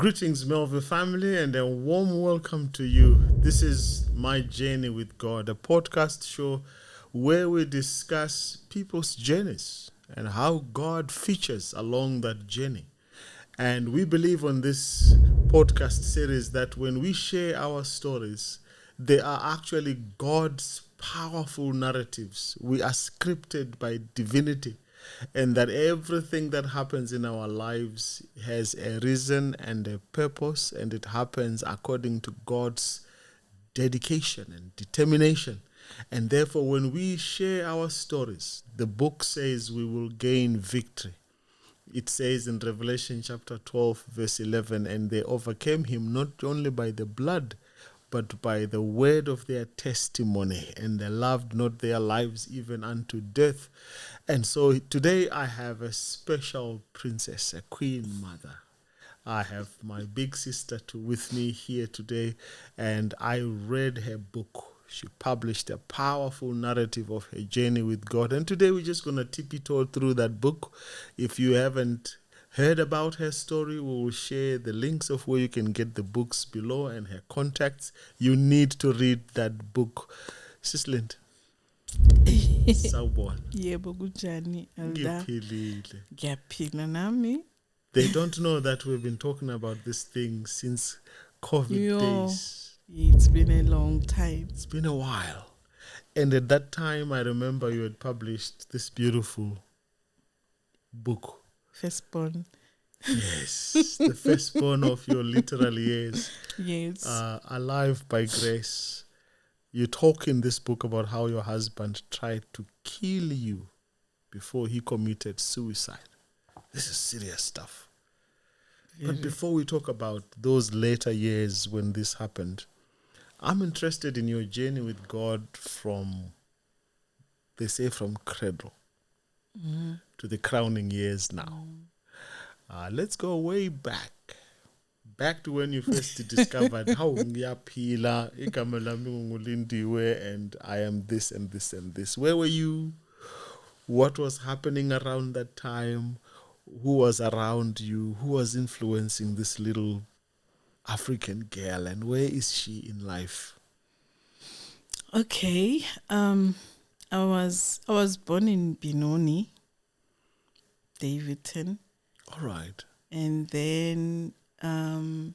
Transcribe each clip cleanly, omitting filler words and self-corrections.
Greetings, MelVee family, and a warm welcome to you. This is My Journey with God, a podcast show where we discuss people's journeys and how God features along that journey. And we believe on this podcast series that when we share our stories, they are actually God's powerful narratives. We are scripted by divinity, and that everything that happens in our lives has a reason and a purpose, and it happens according to God's dedication and determination. And therefore, when we share our stories, the book says we will gain victory. It says in Revelation chapter 12, verse 11, and they overcame him not only by the blood, but by the word of their testimony, and they loved not their lives even unto death. And so today I have a special princess, a queen mother. I have my big sister with me here today, and I read her book. She published a powerful narrative of her journey with God. And today we're just going to tiptoe through that book. If you haven't heard about her story, we will share the links of where you can get the books below and her contacts. You need to read that book. Sis Lind. Sawubona. Yebo kunjani Elda? Ngiphilile. Ngiyaphila nami. They don't know that we've been talking about this thing since COVID days. It's been a long time. It's been a while. And at that time, I remember you had published this beautiful book. Firstborn. Yes, the firstborn of your literal years. Yes. Alive by Grace. You talk in this book about how your husband tried to kill you before he committed suicide. This is serious stuff. But before we talk about those later years when this happened, I'm interested in your journey with God from, they say, from cradle to the crowning years now. Let's go way back to when you first discovered how ngiyaphila, igama lami nguLindiwe, and I am this and this and this. Where were you? What was happening around that time? Who was around you? Who was influencing this little African girl, and where is she in life? Okay. I was born in Benoni, Davidton. All right. And then I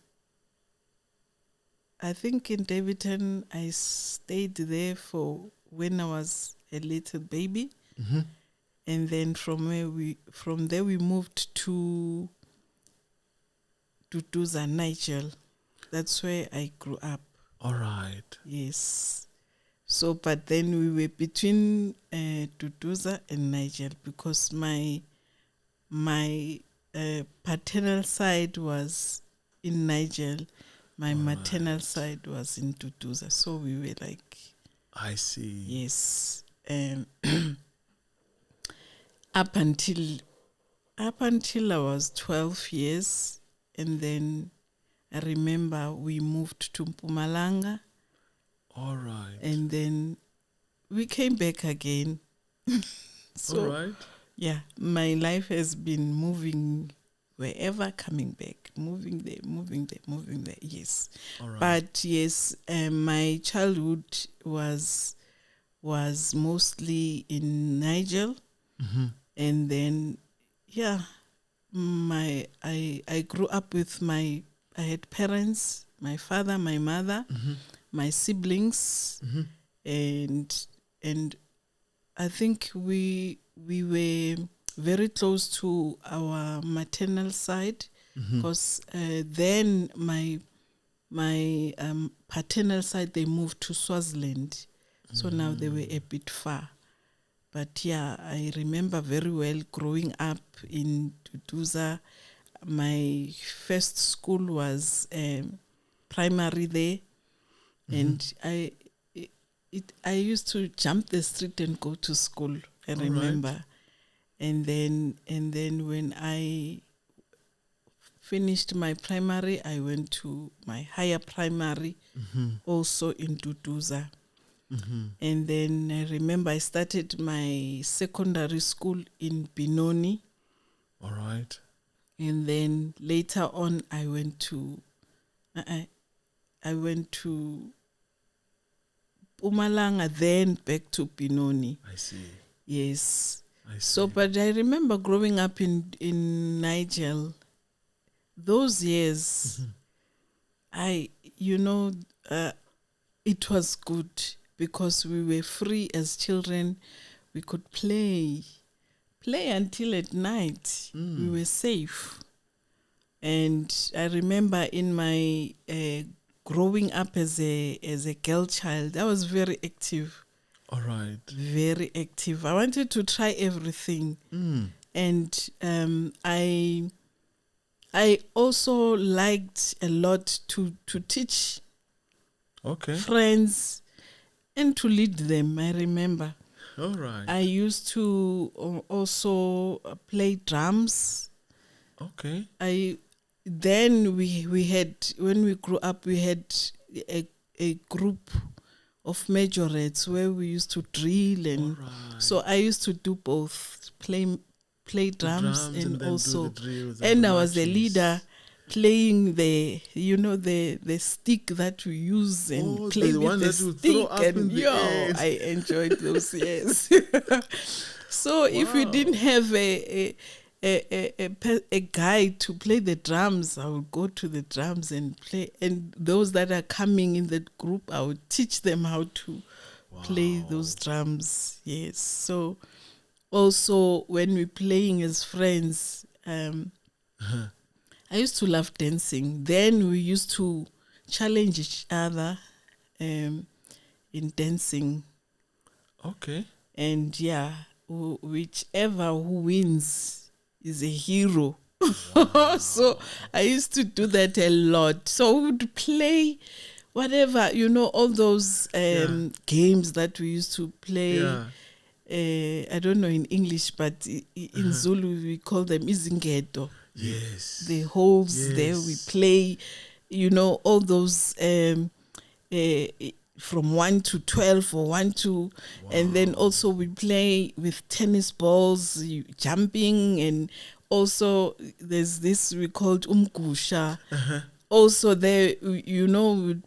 think in Davidton I stayed there for when I was a little baby. Mm-hmm. And then from there we moved to Duduza, Niger. That's where I grew up. All right. Yes. So, but then we were between Duduza and Niger because my paternal side was in Niger. My maternal side was in Duduza. So we were like... I see. Yes. Up until I was 12 years, and then I remember we moved to Mpumalanga. All right. And then we came back again. So, all right. Yeah, my life has been moving wherever, coming back, moving there. Yes. All right. But yes, my childhood was mostly in Niger. Mm-hmm. And then, yeah, I grew up with I had parents, my father, my mother, my siblings, and I think we were very close to our maternal side because then my paternal side, they moved to Swaziland, so now they were a bit far. But yeah, I remember very well growing up in Duduza. My first school was primary there, and I used to jump the street and go to school. I remember, right. and then when I finished my primary, I went to my higher primary, also in Duduza. And then I remember I started my secondary school in Benoni. All right. And then later on, I went to Pumalanga, then back to Benoni. I see. Yes. I see. So, but I remember growing up in Niger, those years, it was good because we were free as children. We could play until at night. We were safe. And I remember in my growing up as a girl child, I was very active. All right. Very active. I wanted to try everything. And I also liked a lot to teach friends and to lead them, I remember. All right. I used to also play drums. Okay. Then we had, when we grew up, we had a group of majorettes where we used to drill, and so I used to do both, play drums and also, and I was the leader, playing the stick that we use and play with the stick, and I enjoyed those years. So if we didn't have a guy to play the drums, I would go to the drums and play, and those that are coming in the group, I would teach them how to play those drums. Yes. So also when we're playing as friends, I used to love dancing. Then we used to challenge each other in dancing. Okay. And whichever who wins is a hero. So I used to do that a lot. So we would play whatever, all those games that we used to play. I don't know in English, but in Zulu we call them izingedo. Yes. The holes there we play, all those from 1 to 12 or 1 to, and then also we play with tennis balls, jumping, and also there's this we called umgusha. Also there, we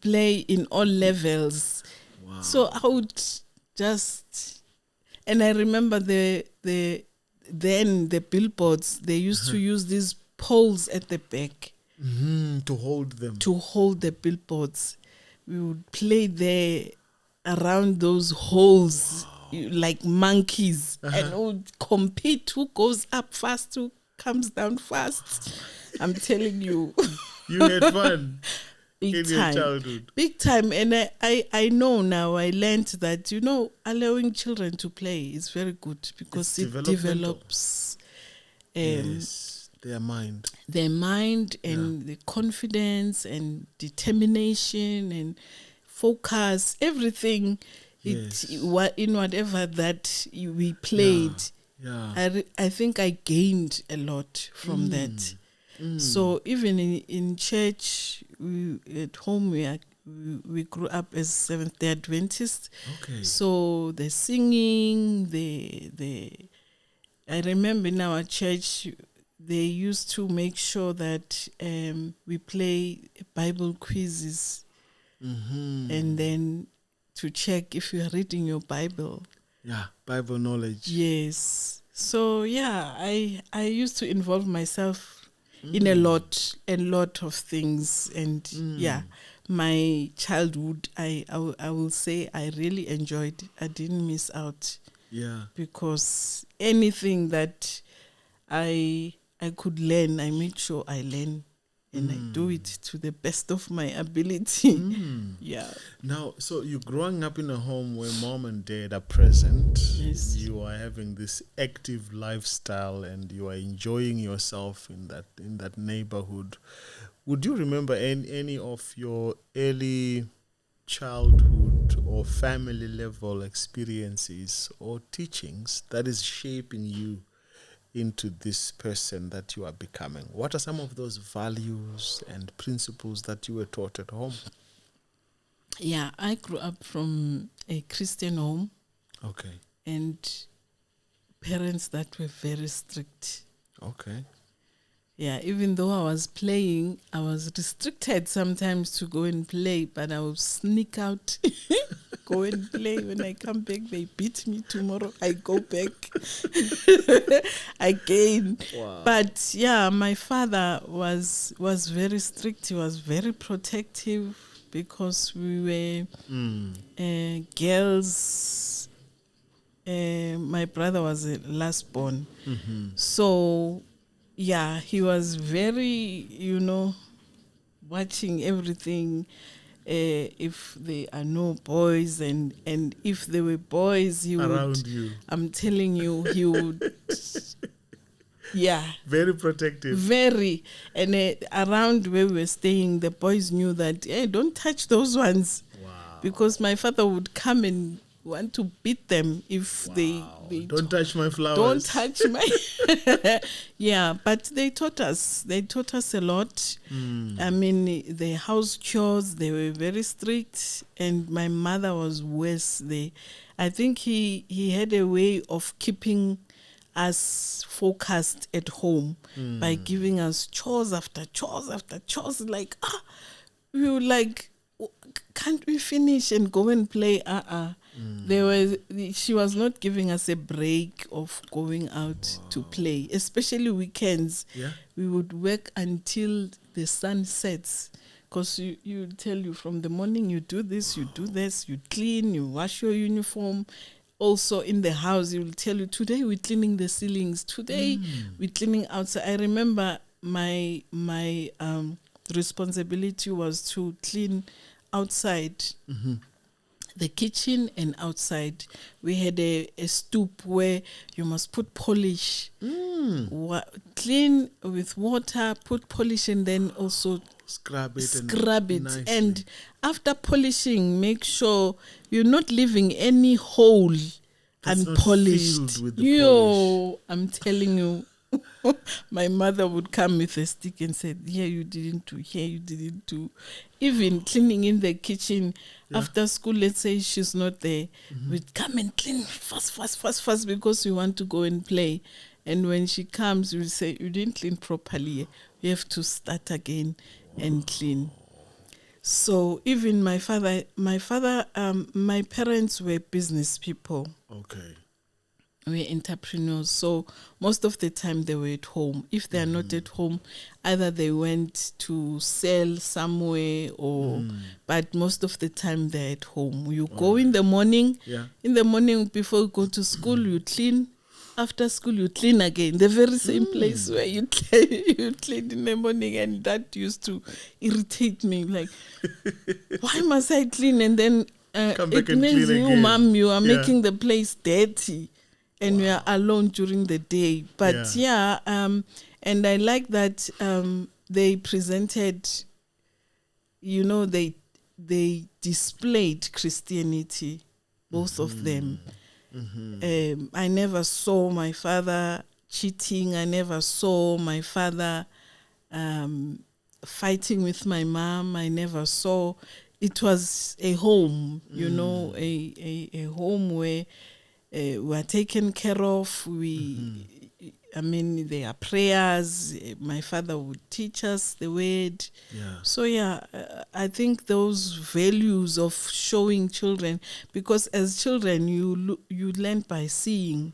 play in all levels. Wow. So I would just, and I remember then the billboards, they used to use these poles at the back to hold them. To hold the billboards. We would play there around those holes like monkeys, and would compete who goes up fast, who comes down fast. I'm telling you. You had fun Big in time. your childhood. Big time. And I know now, I learned that, allowing children to play is very good because it develops their mind. Their mind and the confidence and determination and focus, everything. In whatever that we played. I think I gained a lot from that. So even in church, at home we grew up as Seventh-day Adventist. Okay. So the singing, I remember in our church they used to make sure that we play Bible quizzes, and then to check if you are reading your Bible. Yeah, Bible knowledge. Yes. So I used to involve myself in a lot of things, and my childhood, I will say I really enjoyed. I didn't miss out. Yeah. Because anything that I could learn, I made sure I learn, and I do it to the best of my ability. Yeah. Now, so you're growing up in a home where mom and dad are present. Yes. You are having this active lifestyle, and you are enjoying yourself in that neighborhood. Would you remember any of your early childhood or family level experiences or teachings that is shaping you into this person that you are becoming? What are some of those values and principles that you were taught at home? Yeah, I grew up from a Christian home. Okay. And parents that were very strict. Okay. Yeah, even though I was playing, I was restricted sometimes to go and play, but I would sneak out, go and play. When I come back, they beat me. Tomorrow, I go back again. Wow. But yeah, my father was very strict. He was very protective because we were girls. My brother was the last born. So yeah, he was very, watching everything. If there are no boys, and if there were boys, he Around would. you. I'm telling you, he would. Yeah. Very protective. Very. And around where we were staying, the boys knew that, hey, don't touch those ones. Wow. Because my father would come and want to beat them if they don't touch my flowers. Don't touch my yeah, but they taught us a lot. I mean, the house chores, they were very strict, and my mother was worse. I think he had a way of keeping us focused at home by giving us chores after chores after chores. Like, we were like, can't we finish and go and play? She was not giving us a break of going out to play, especially weekends. Yeah. We would work until the sun sets, because you tell you from the morning you do this, you do this, you clean, you wash your uniform. Also in the house, he will tell you, today we're cleaning the ceilings, today we're cleaning outside. I remember my responsibility was to clean outside, the kitchen and outside. We had a stoop where you must put polish, clean with water, put polish, and then also scrub it. Nicely. And after polishing, make sure you're not leaving any hole unpolished. I'm telling you. My mother would come with a stick and say, here you didn't do, here you didn't do. Even cleaning in the kitchen after school, let's say she's not there, we'd come and clean fast because we want to go and play. And when she comes, we'll say, you didn't clean properly. You have to start again and clean. So even my parents were business people. Okay. We're entrepreneurs, so most of the time they were at home. If they are not at home, either they went to sell somewhere, but most of the time they're at home. You go in the morning. In the morning before you go to school, you clean. After school, you clean again. The very same place where you clean in the morning, and that used to irritate me. Like, why must I clean? And then it means you, Mom, you are making the place dirty. And we are alone during the day. But and I like that they presented, they displayed Christianity, both of them. I never saw my father cheating. I never saw my father fighting with my mom. I never saw. It was a home, a home where we are taken care of. There are prayers. My father would teach us the word. So I think those values of showing children, because as children you learn by seeing.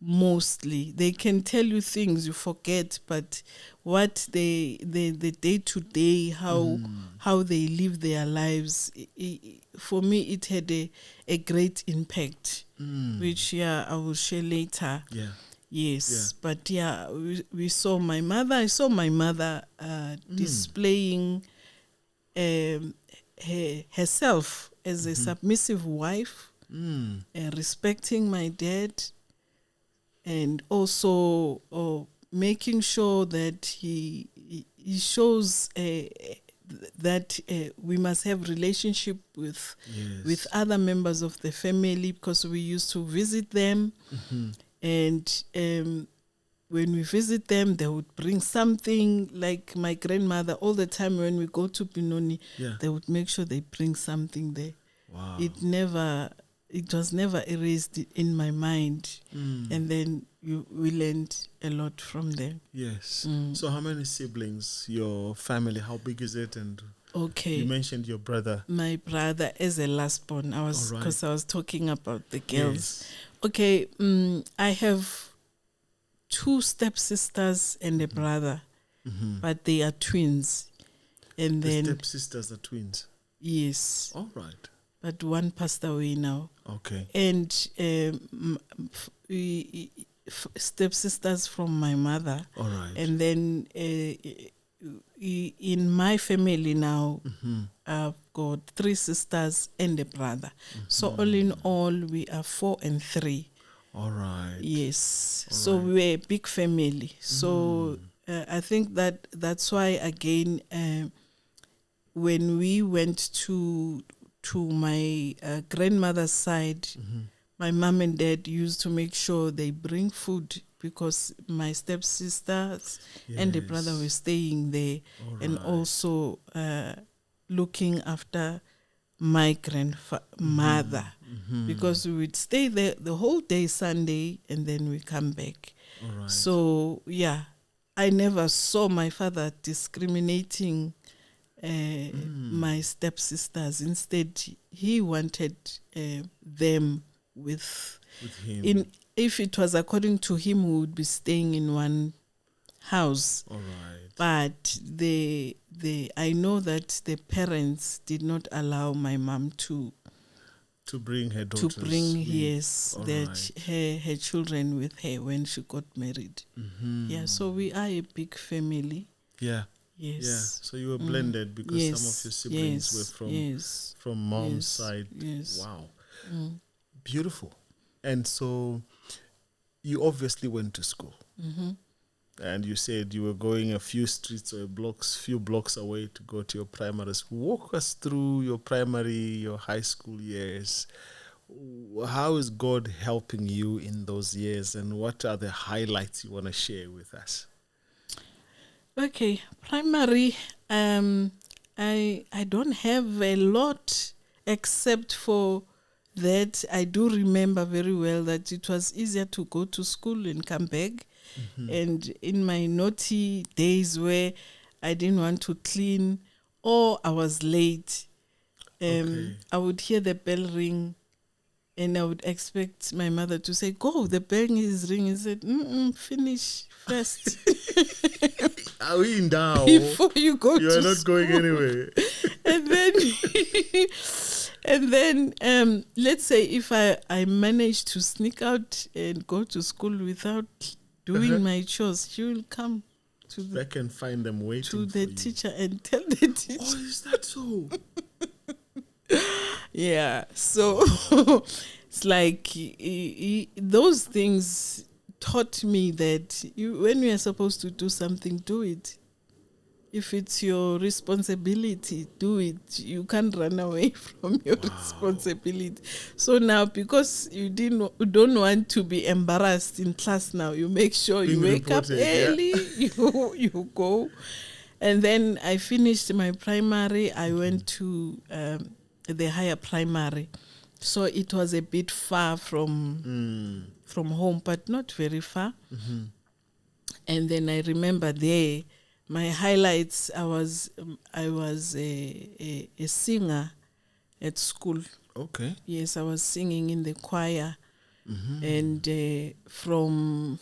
Mostly they can tell you things you forget, but what the day to day, how they live their lives, for me it had a great impact, which I will share later. But we saw my mother. I saw my mother displaying herself as a submissive wife, respecting my dad, and also making sure that he shows that we must have relationship with other members of the family, because we used to visit them, and when we visit them, they would bring something. Like my grandmother, all the time when we go to Benoni, they would make sure they bring something there. It was never erased in my mind. And then we learned a lot from them. Yes. So how many siblings, your family, how big is it? And Okay. you mentioned your brother. My brother is a last born. I was talking about the girls. Yes. Okay, I have 2 stepsisters and a brother, but they are twins. And The then stepsisters are twins. yes. All right. But one passed away now. Okay. And stepsisters from my mother. All right. And then in my family now, I've got 3 sisters and a brother. So all in all, we are 4 and 3. All right. Yes. So we're a big family. So I think that's why, again, when we went to my grandmother's side, my mom and dad used to make sure they bring food, because my stepsisters and the brother were staying there, and also looking after my grandmother, because we would stay there the whole day Sunday, and then we come back. So yeah, I never saw my father discriminating my stepsisters. Instead, he wanted them with him. If it was according to him, we would be staying in one house. All right. But I know that the parents did not allow my mom to bring her daughters. To bring her children with her when she got married. Yeah, so we are a big family. Yeah. Yes. Yeah. So you were blended because some of your siblings were from mom's side. Yes. Wow. Beautiful. And so you obviously went to school. And you said you were going a few streets or few blocks away to go to your primary school. Walk us through your primary, your high school years. How is God helping you in those years, and what are the highlights you want to share with us? Okay, primary, I don't have a lot, except for that I do remember very well that it was easier to go to school and come back. And in my naughty days where I didn't want to clean or I was late, I would hear the bell ring, and I would expect my mother to say, "Go, the bell is ringing." I said, "Finish first." Are we in down? Before you go to You are not school. going anywhere. And then let's say if I manage to sneak out and go to school without doing my chores, she will come to back and find them waiting to the for teacher and tell the teacher. Oh, is that so? Yeah, so it's like those things taught me that when you are supposed to do something, do it. If it's your responsibility, do it. You can't run away from your responsibility. So now, because you don't want to be embarrassed in class now, you make sure you wake up early, you go. And then I finished my primary. I went to the higher primary. So it was a bit far from home, but not very far. And then I remember there, my highlights, I was a singer at school. Okay. Yes, I was singing in the choir. And from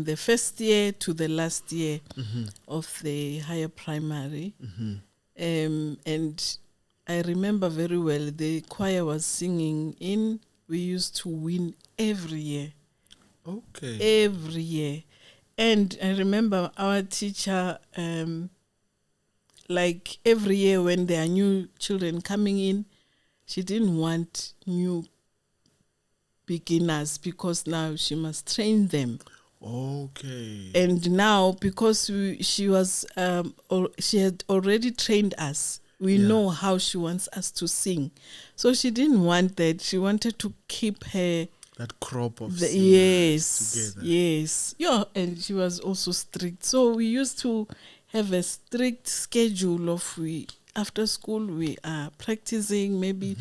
the first year to the last year of the higher primary. And I remember very well, the choir was singing in, we used to win every year. Okay. Every year. And I remember our teacher, like every year when there are new children coming in, she didn't want new beginners because now she must train them. Okay. And now, because she had already trained us, we know how she wants us to sing. So she didn't want that. She wanted to keep her... that crop of singers together. Yes. Yeah, and she was also strict. So we used to have a strict schedule of after school we are practicing maybe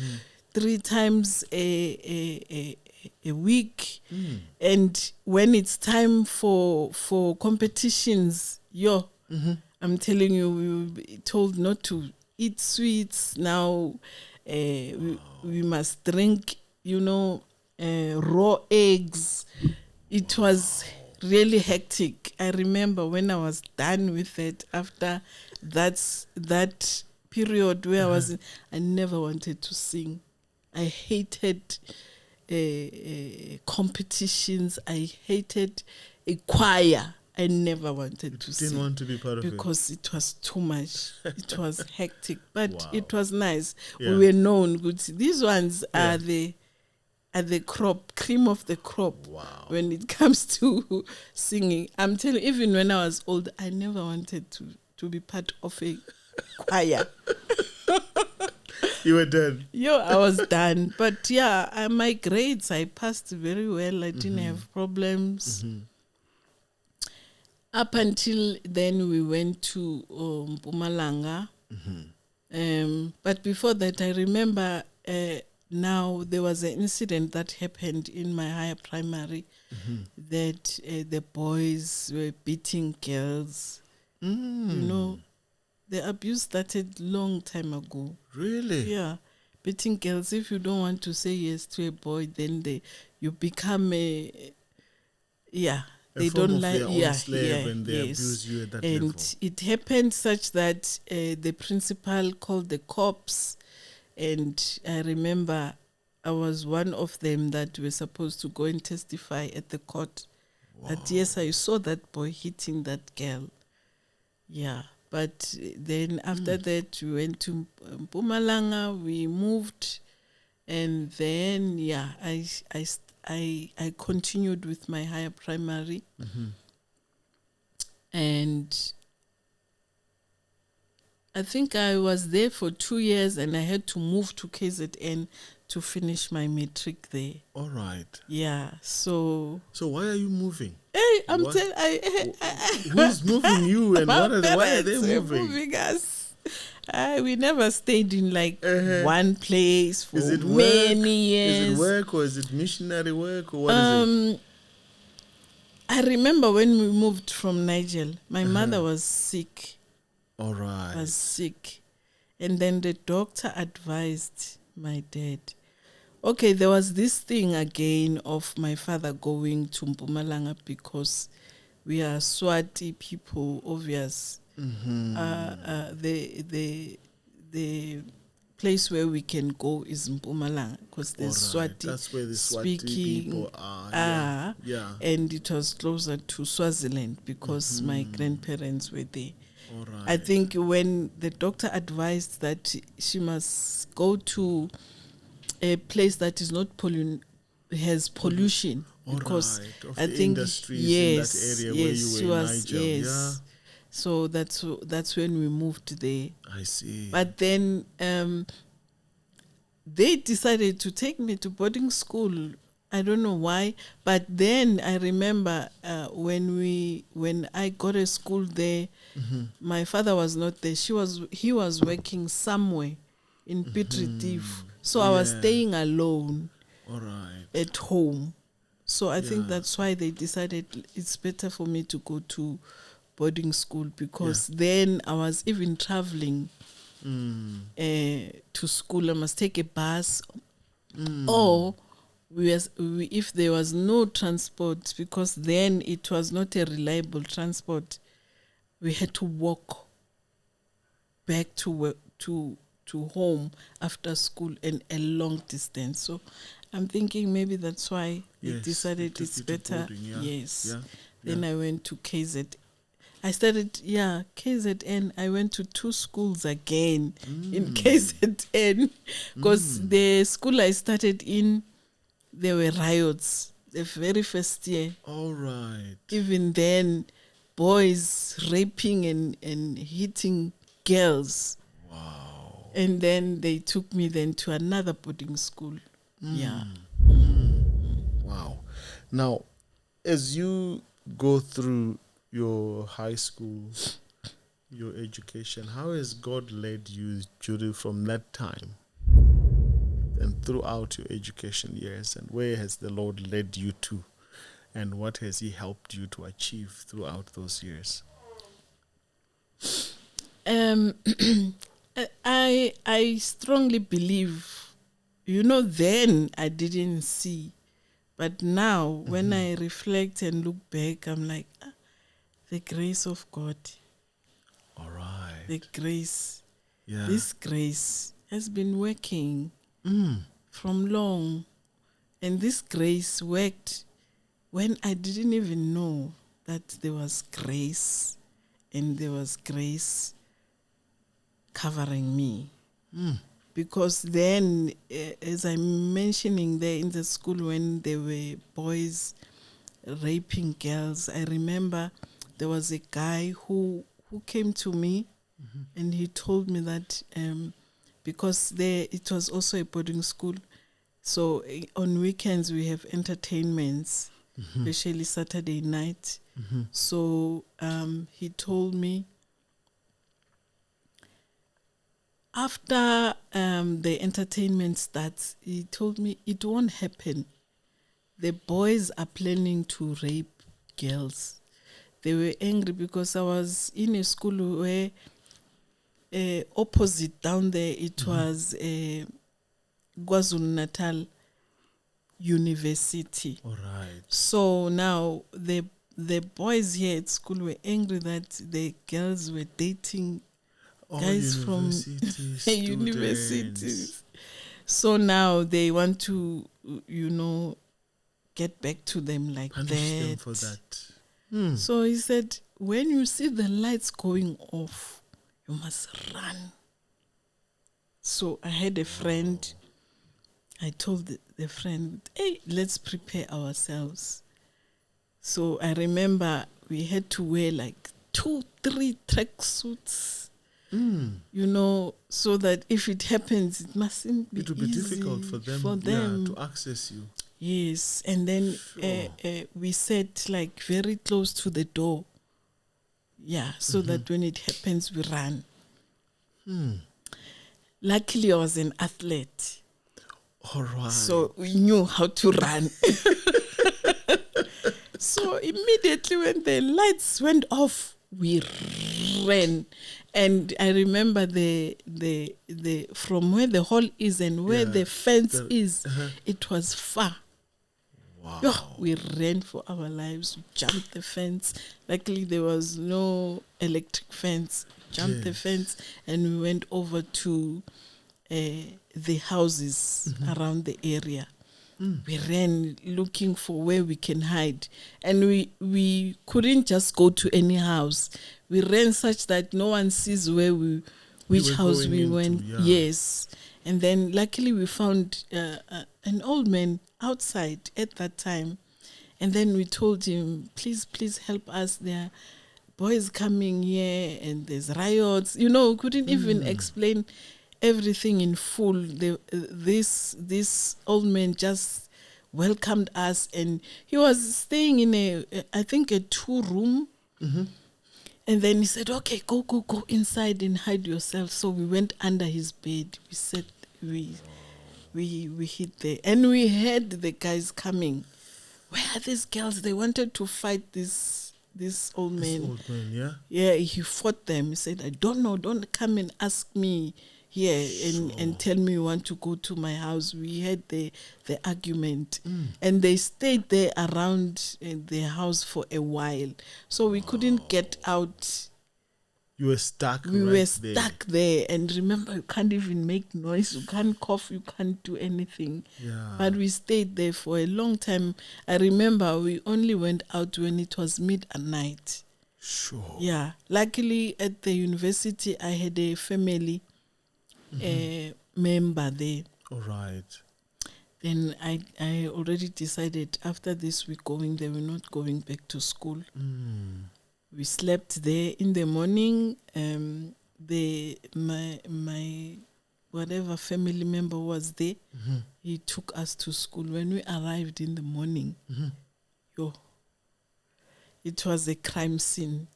3 times a a week. And when it's time for competitions, I'm telling you, we will be told not to eat sweets now. We must drink, raw eggs. It was really hectic. I remember when I was done with it, after that period where I never wanted to sing. I hated competitions. I hated a choir. I never wanted to sing. Didn't want to be part of it because it was too much. It was hectic, but it was nice. Yeah. We were known good. These ones are the cream of the crop. Wow. When it comes to singing, I'm telling you, even when I was old, I never wanted to be part of a choir. You were done. I was done. But my grades, I passed very well. I didn't have problems. Up until then, we went to Mpumalanga. But before that, I remember now there was an incident that happened in my higher primary that the boys were beating girls. The abuse started long time ago. Really? Yeah. Beating girls. If you don't want to say yes to a boy, then you become they don't like and they abuse you at that level. And it happened such that the principal called the cops, and I remember I was one of them that were supposed to go and testify at the court. That yes, I saw that boy hitting that girl. Yeah. But then after that, we went to Mpumalanga, we moved, and then, I continued with my higher primary. And I think I was there for 2 years, and I had to move to KZN to finish my matric there. All right. Yeah, so why are you moving? Hey, I'm telling who's moving you, and why are they moving us? We never stayed in one place for many years. Is it work, or is it missionary work, or what is it? I remember when we moved from Nigel, my mother was sick. All right. Was sick. And then the doctor advised my dad. Okay, there was this thing again of my father going to Mpumalanga because we are Swati people, obvious. The place where we can go is Mpumalanga because there's Swati. That's where the speaking, Swati people are. And it was closer to Swaziland because my grandparents were there. All right. I think when the doctor advised that she must go to a place that is not has pollution, because I think industries in that area where you were in Niger. So that's when we moved there. I see. But then they decided to take me to boarding school. I don't know why, but then I remember when I got a school there, my father was not there. He was working somewhere in Piet Retief. So I was staying alone at home. So I think that's why they decided it's better for me to go to boarding school, because then I was even traveling to school. I must take a bus or if there was no transport, because then it was not a reliable transport, we had to walk back to home after school, and a long distance. So I'm thinking maybe that's why they decided it's better. Then I went to KZN. I started, KZN. I went to 2 schools again in KZN, because the school I started in, there were riots the very first year. All right. Even then, boys raping and hitting girls. Wow. And then they took me then to another boarding school. Wow. Now, as you go through your high school, your education, how has God led you, Judy, from that time and throughout your education years, and where has the Lord led you to, and what has He helped you to achieve throughout those years? I strongly believe, then I didn't see, but now when I reflect and look back, I'm like, the grace of God. All right. The grace. Yeah. This grace has been working from long. And this grace worked when I didn't even know that there was grace, and there was grace covering me. Because then, as I'm mentioning there in the school, when there were boys raping girls, I remember there was a guy who came to me, and he told me that because it was also a boarding school, so on weekends we have entertainments, especially Saturday night. So he told me, after the entertainment starts, he told me it won't happen. The boys are planning to rape girls. They were angry because I was in a school where opposite down there, it was KwaZulu-Natal University. All right. So now the boys here at school were angry that the girls were dating guys from universities. So now they want to, get back to them like Punish that. them for that. So he said, when you see the lights going off, you must run. So I had a friend. I told the friend, hey, let's prepare ourselves. So I remember we had to wear like 2-3 tracksuits, so that if it happens, it mustn't be It will be difficult for them, to access you. Yes, and then we sat like very close to the door. Yeah, so that when it happens, we run. Luckily, I was an athlete. All right. So we knew how to run. So immediately when the lights went off, we ran. And I remember the from where the hall is and where the fence is, it was far. Wow. We ran for our lives. We jumped the fence. Luckily, there was no electric fence. Jumped the fence, and we went over to the houses around the area. We ran looking for where we can hide. And we couldn't just go to any house. We ran such that no one sees which house we went. Yeah. Yes. And then luckily we found an old man outside at that time. And then we told him, please help us. There are boys coming here and there's riots. We couldn't even explain everything in full. This old man just welcomed us, and he was staying in I think a 2-room. And then he said, okay, go inside and hide yourself. So we went under his bed. We sat, we hid there, and we heard the guys coming. Where are these girls? They wanted to fight this old man. This old man, yeah? Yeah, he fought them. He said, I don't know, don't come and ask me here and tell me you want to go to my house. We had the argument. And they stayed there around the house for a while. So we couldn't get out. You were stuck We were stuck there. And remember, you can't even make noise. You can't cough. You can't do anything. Yeah. But we stayed there for a long time. I remember we only went out when it was midnight. Sure. Yeah. Luckily, at the university, I had a family member there. All right. Then I already decided after this we're going there, we're not going back to school. We slept there. In the morning, my whatever family member was there, he took us to school. When we arrived in the morning, it was a crime scene.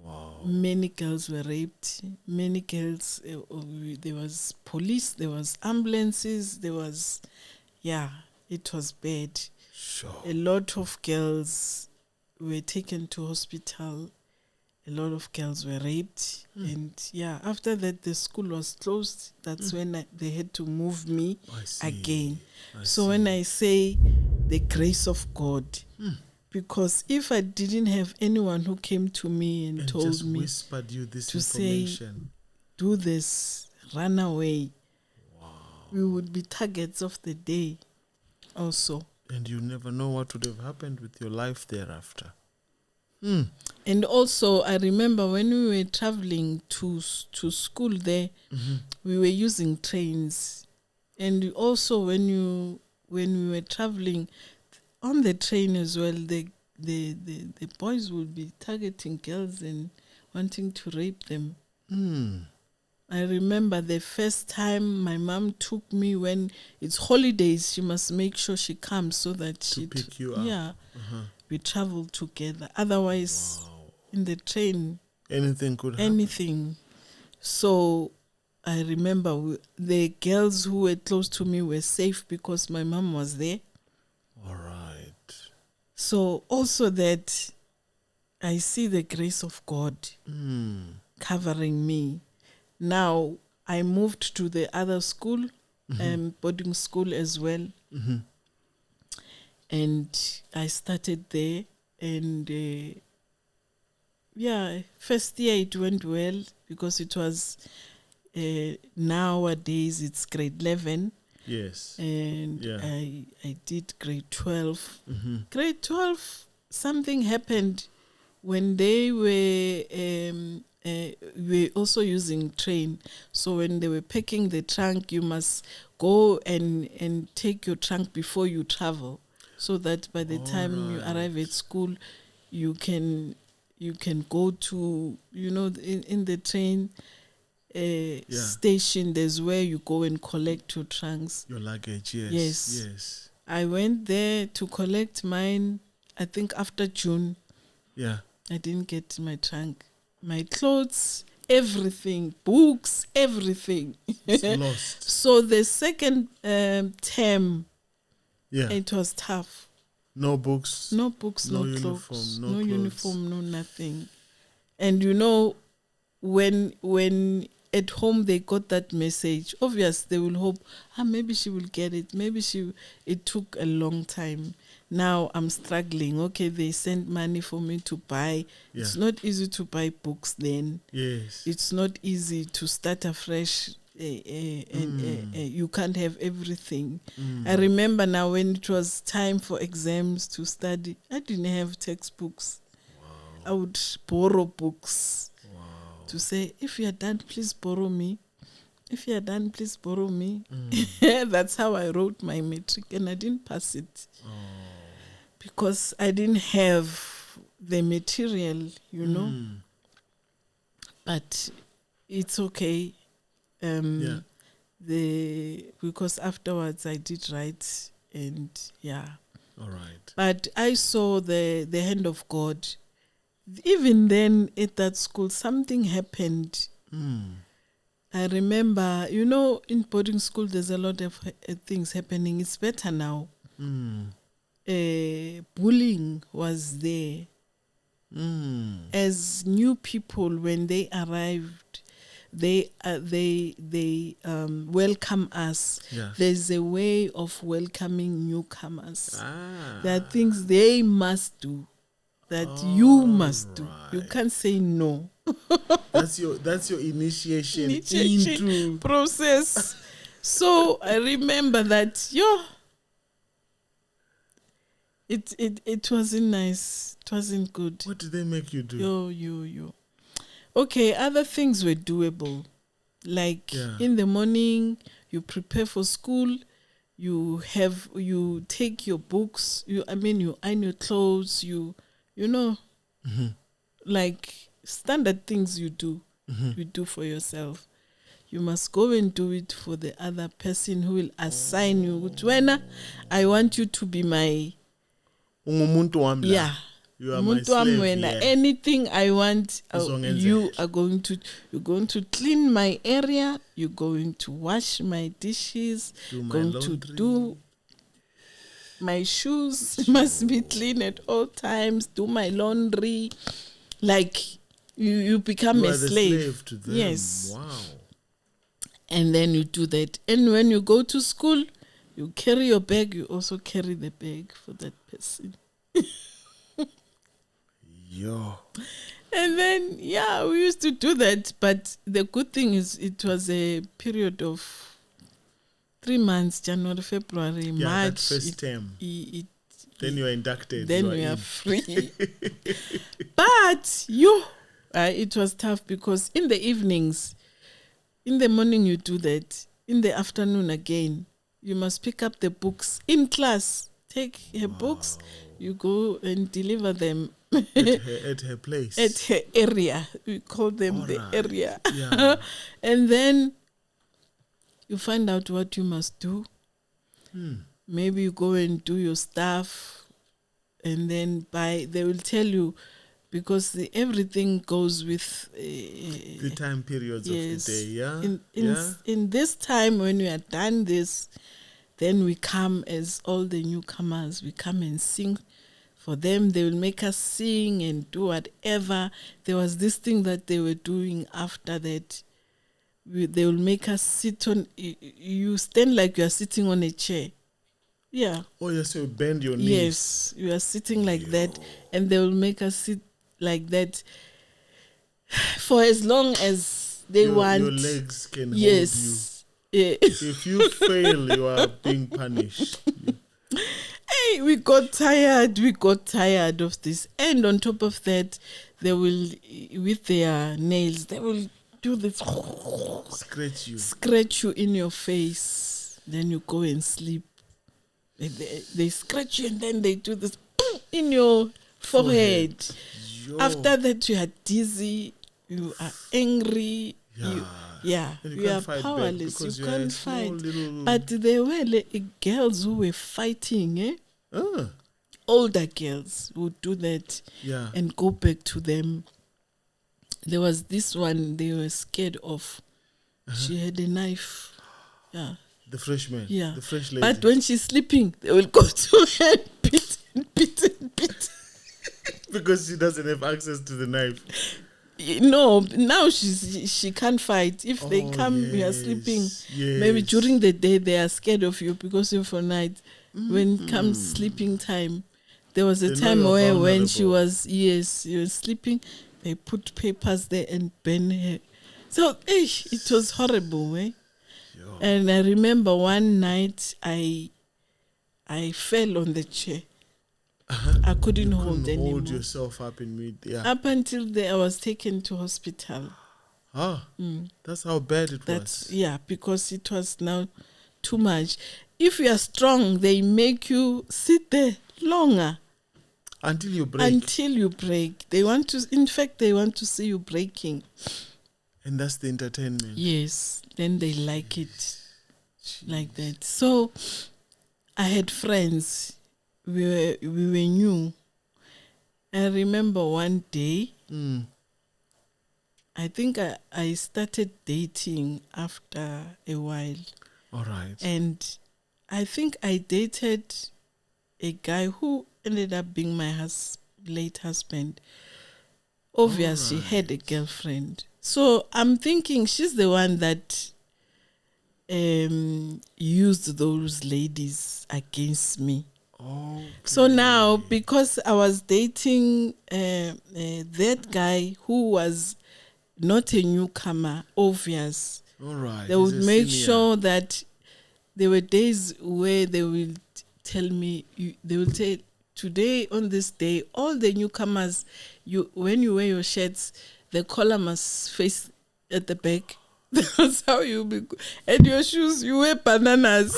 Wow. Many girls were raped. Many girls, there was police, there was ambulances, there was, it was bad. Sure. A lot of girls were taken to hospital. A lot of girls were raped. And after that, the school was closed. That's when they had to move me again. So when I say the grace of God, because if I didn't have anyone who came to me and told just me, whispered you this to information, say, do this, run away, we would be targets of the day also. And you never know what would have happened with your life thereafter. And also, I remember when we were traveling to school there, we were using trains. And also, when we were traveling on the train as well, the boys would be targeting girls and wanting to rape them. I remember the first time my mom took me, when it's holidays, she must make sure she comes so that she pick you up. Yeah, we travel together. Otherwise, in the train, anything could happen. Anything. So I remember the girls who were close to me were safe because my mom was there. All right. So also that I see the grace of God covering me. Now I moved to the other school, boarding school as well. And I started there, and first year it went well because it was nowadays it's grade 11. Yes. And I did grade 12. Grade 12, something happened when they were also using train. So when they were packing the trunk, you must go and take your trunk before you travel, so that by the time you arrive at school, you can go to, in the train station, there's where you go and collect your trunks. Your luggage, yes. Yes. I went there to collect mine, I think after June. Yeah. I didn't get my trunk. My clothes, everything, books, everything. It's lost. So the second term, it was tough. No books. No books, no uniform, clothes. no No clothes. uniform, no nothing. And when at home they got that message, obviously they will hope, maybe she will get it. It took a long time. Now I'm struggling. Okay, they sent money for me to buy. Yeah. It's not easy to buy books then. Yes. It's not easy to start afresh. You can't have everything. I remember now when it was time for exams to study, I didn't have textbooks. I would borrow books. To say, if you are done, please borrow me. If you are done, please borrow me. That's how I wrote my matric, and I didn't pass it. Because I didn't have the material, But it's okay. Because afterwards I did write, and All right. But I saw the hand of God. Even then at that school, something happened. I remember, in boarding school, there's a lot of things happening. It's better now. Bullying was there. As new people, when they arrived, they welcome us. Yeah. There's a way of welcoming newcomers. There are things they must do that you must do. You can't say no. That's your initiation into process. So I remember that it wasn't nice. It wasn't good. What did they make you do? Yo. Okay, other things were doable. Like in the morning, you prepare for school. You take your books. You iron your clothes. Like standard things you do. You do for yourself. You must go and do it for the other person who will assign you. When I want you to be my ungumuntu wami la. You are my slave, yeah. Anything I want, you're going to clean my area. You're going to wash my dishes. Going to do my shoes must be clean at all times. Do my laundry, like you become a slave to them. Yes. Wow. And then you do that. And when you go to school, you carry your bag. You also carry the bag for that person. Yo. And then, we used to do that. But the good thing is it was a period of 3 months, January, February, March. That first term. Then you are inducted. Then we are free. But it was tough because in the evenings, in the morning you do that. In the afternoon again, you must pick up the books in class. Take her books, you go and deliver them. At her place. At her area. We call them the area. Yeah. And then you find out what you must do. Maybe you go and do your stuff. And then they will tell you, because everything goes with the time periods of the day. Yeah. In this time, when we are done this, then we come as all the newcomers. We come and sing for them. They will make us sing and do whatever. There was this thing that they were doing after that. They will make us sit on. You stand like you are sitting on a chair. Yeah. Oh, yes, you bend your knees. Yes, you are sitting like that, and they will make us sit like that for as long as they want. Your legs can hold you. Yeah. If you fail, you are being punished. Hey, we got tired of this. And on top of that, they will, with their nails, they will do this. Scratch you in your face. Then you go and sleep. They scratch you and then they do this in your forehead. After that, you are dizzy, you are angry, you are powerless. You can't fight. But there were girls who were fighting, older girls would do that and go back to them. There was this one they were scared of. She had a knife. Yeah. The freshman. Yeah. The fresh lady. But when she's sleeping, they will go to her and beat. Because she doesn't have access to the knife. No, now she can't fight. If they come, you are sleeping. Yes. Maybe during the day they are scared of you because you're for night. When it comes sleeping time, there was a time where when she was sleeping, they put papers there and burn her. So it was horrible, eh? And I remember one night I fell on the chair. I couldn't hold anymore. Hold yourself up in mid. Yeah. Up until I was taken to hospital. That's how bad it was. Yeah, because it was now too much. If you are strong, they make you sit there longer. Until you break. They want to see you breaking. And that's the entertainment. Yes. Then they like it like that. So I had friends. We were new. I remember one day, I think I started dating after a while. All right. And I think I dated a guy who ended up being my late husband. Obviously, she had a girlfriend. So I'm thinking she's the one that used those ladies against me. Okay. So now, because I was dating that guy who was not a newcomer, obvious. All right. They would make sure that there were days where they will tell me, they will say, today on this day, all the newcomers, when you wear your shirts, the collar must face at the back. That's how you be. And your shoes, you wear bananas.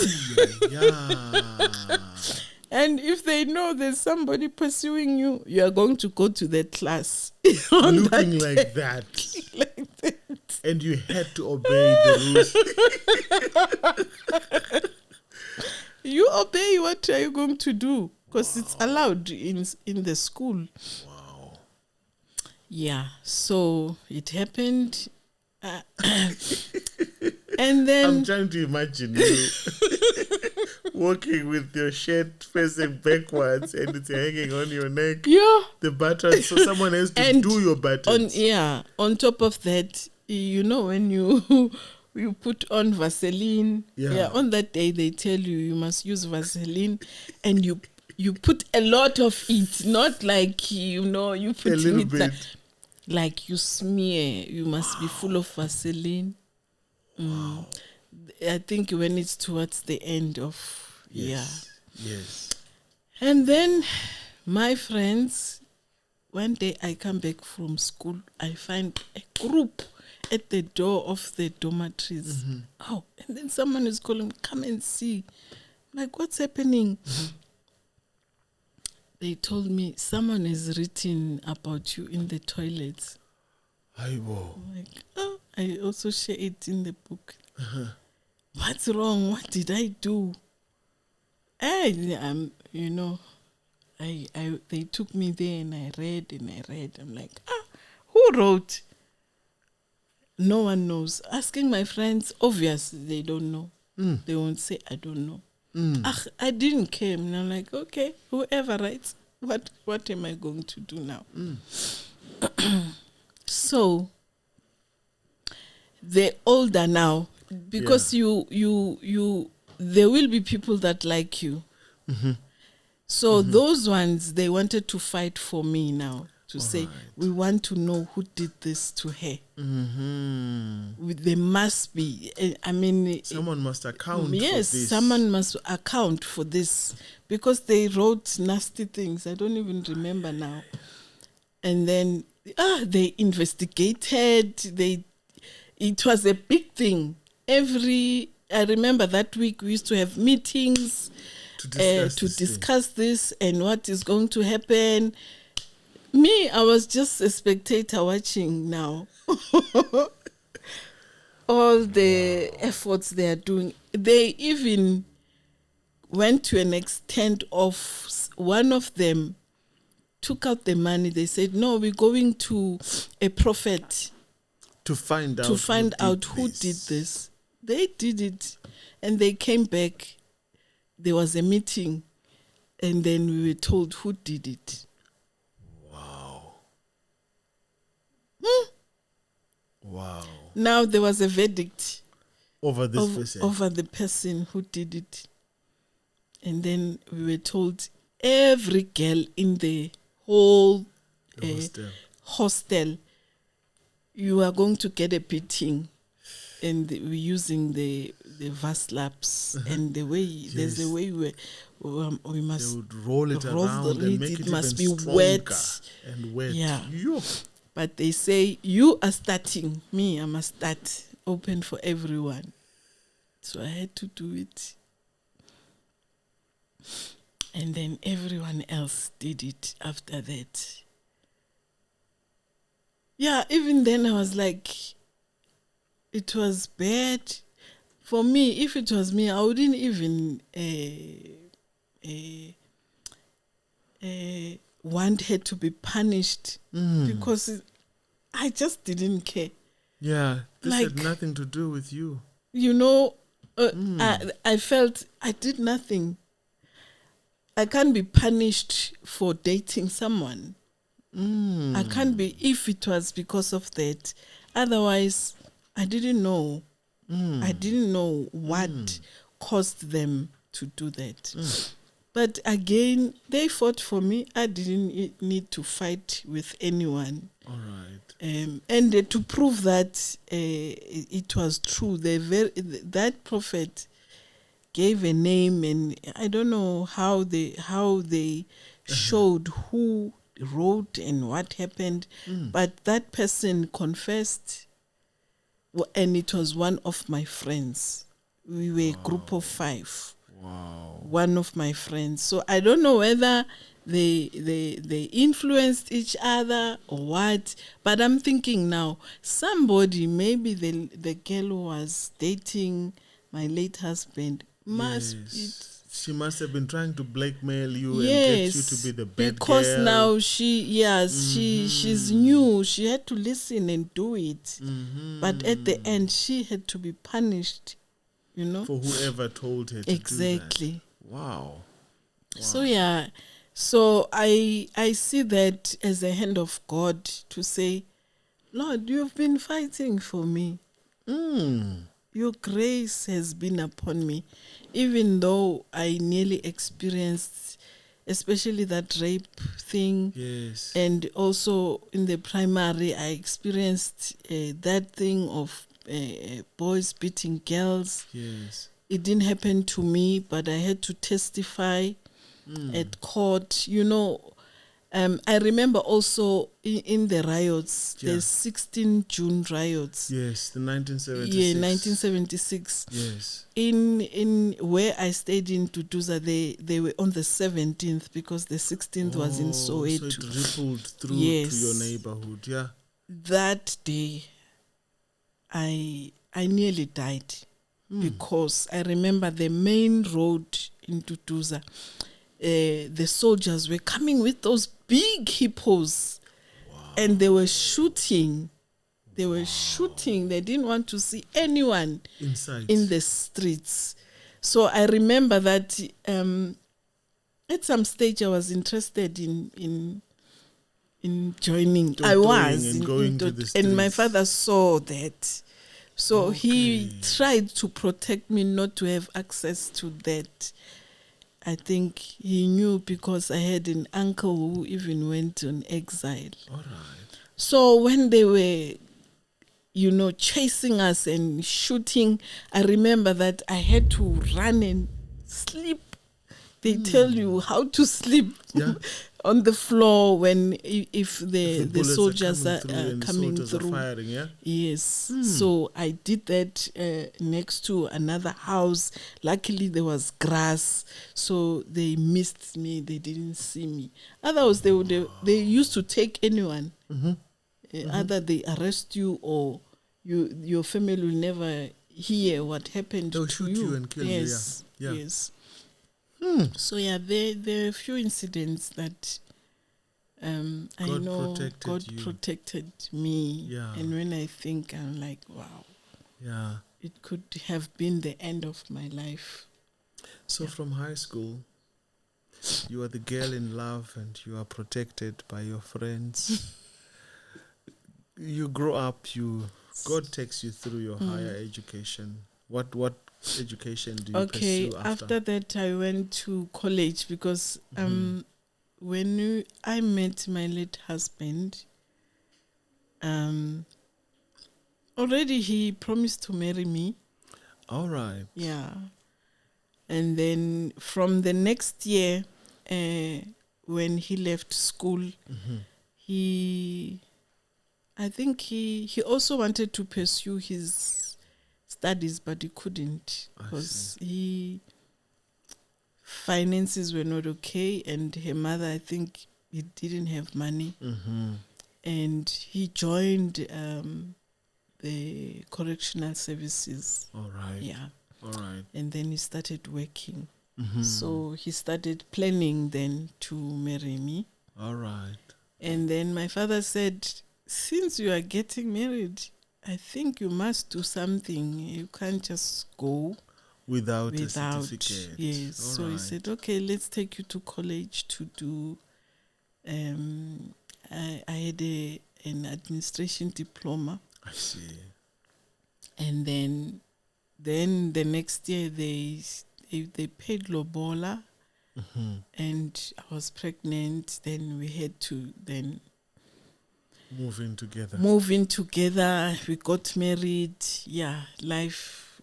And if they know there's somebody pursuing you, you are going to go to that class. Looking like that. Like that. And you had to obey the rules. You obey, what are you going to do? because it's allowed in the school. Wow. Yeah, so it happened. And then I'm trying to imagine you walking with your shirt facing backwards and it's hanging on your neck. yeah, The buttons, so someone has to And do your buttons. on top of that, when you you put on Vaseline, on that day they tell you must use Vaseline, and you put a lot of it, not like you put A little it bit. like you smear. You must be full of Vaseline. I think when it's towards the end of Yes. And then my friends, one day I come back from school, I find a group at the door of the dormitories. Oh, and then someone is calling, come and see. I'm like, what's happening? They told me someone has written about you in the toilets. I'm like, oh, I also share it in the book. What's wrong? What did I do? And they took me there and I read. I'm like, who wrote? No one knows. Asking my friends, obviously they don't know. They won't say, I don't know. I didn't care. And I'm like, okay, whoever writes, what am I going to do now? So they're older now, because there will be people that like you. So those ones, they wanted to fight for me now, to say, we want to know who did this to her. There must be, someone must account for this. Yes, someone must account for this, because they wrote nasty things. I don't even remember now. And then they investigated. It was a big thing. I remember that week we used to have meetings to discuss this and what is going to happen. Me, I was just a spectator watching now. All the efforts they are doing. They even went to an extent of, one of them took out the money. They said, no, we're going to a prophet to find out who did this. They did it, and they came back. There was a meeting, and then we were told who did it. Wow. Now there was a verdict over this person. Over the person who did it. And then we were told every girl in the whole hostel, you are going to get a beating. And we're using the verse laps, and the way there's a way we must, they would roll it around and make it must even be wet and wet. Yeah. But they say, you are starting, me, I must start, open for everyone. So I had to do it. And then everyone else did it after that. Yeah, even then I was like, it was bad. For me, if it was me, I wouldn't even want her to be punished, because I just didn't care. Yeah, this had nothing to do with you. I felt I did nothing. I can't be punished for dating someone. I can't be, if it was because of that. Otherwise, I didn't know. I didn't know what caused them to do that. But again, they fought for me. I didn't need to fight with anyone. All right. And to prove that it was true, that prophet gave a name, and I don't know how they showed who wrote and what happened, but that person confessed, and it was one of my friends. We were a group of 5. Wow. One of my friends. So I don't know whether they influenced each other or what, but I'm thinking now, somebody, maybe the girl who was dating my late husband, must be She must have been trying to blackmail you and get you to be the bad because girl. now she's new. She had to listen and do it. But at the end, she had to be punished, For whoever told her to exactly. do that. Wow. So so I see that as a hand of God to say, Lord, you've been fighting for me. Your grace has been upon me, even though I nearly experienced, especially that rape thing. Yes. And also in the primary, I experienced that thing of boys beating girls. Yes. It didn't happen to me, but I had to testify at court. I remember also in the riots, the 16 June riots. Yes, the 1976. Yeah, 1976. Yes. In where I stayed in Duduza, they were on the 17th because the 16th was in Soweto. So it rippled through to your neighborhood, yeah. That day, I nearly died because I remember the main road in Duduza. The soldiers were coming with those big hippos, and they were shooting. They were shooting. They didn't want to see anyone inside in the streets. So I remember that at some stage I was interested in joining. I was going to the streets. And my father saw that. So he tried to protect me not to have access to that. I think he knew because I had an uncle who even went on exile. All right. So when they were, chasing us and shooting, I remember that I had to run and sleep. They tell you how to sleep on the floor if the soldiers are coming through. Firing, yeah? Yes. So I did that next to another house. Luckily there was grass, so they missed me. They didn't see me. Otherwise they used to take anyone. Either they arrest you or your family will never hear what happened They'll to shoot you. you and kill you. Yeah. Yes. So there are a few incidents that I know God protected me. Yeah. And when I think, I'm like, wow. Yeah. It could have been the end of my life. So from high school, you are the girl in love and you are protected by your friends. You grow up, God takes you through your higher education. What education do you pursue after? After that I went to college because when I met my late husband, already he promised to marry me. All right. Yeah. And then from the next year, when he left school, I think he also wanted to pursue his studies, but he couldn't because finances were not okay, and her mother, I think, he didn't have money, and he joined the correctional services. All right. Yeah. All right. And then he started working. So he started planning then to marry me. All right. And then my father said, since you are getting married, I think you must do something. You can't just go without a certificate. Yes. So he said, okay, let's take you to college to do. I had an administration diploma. I see. And then the next year they paid lobola, and I was pregnant. Then we had to move in together. We got married. Yeah, life,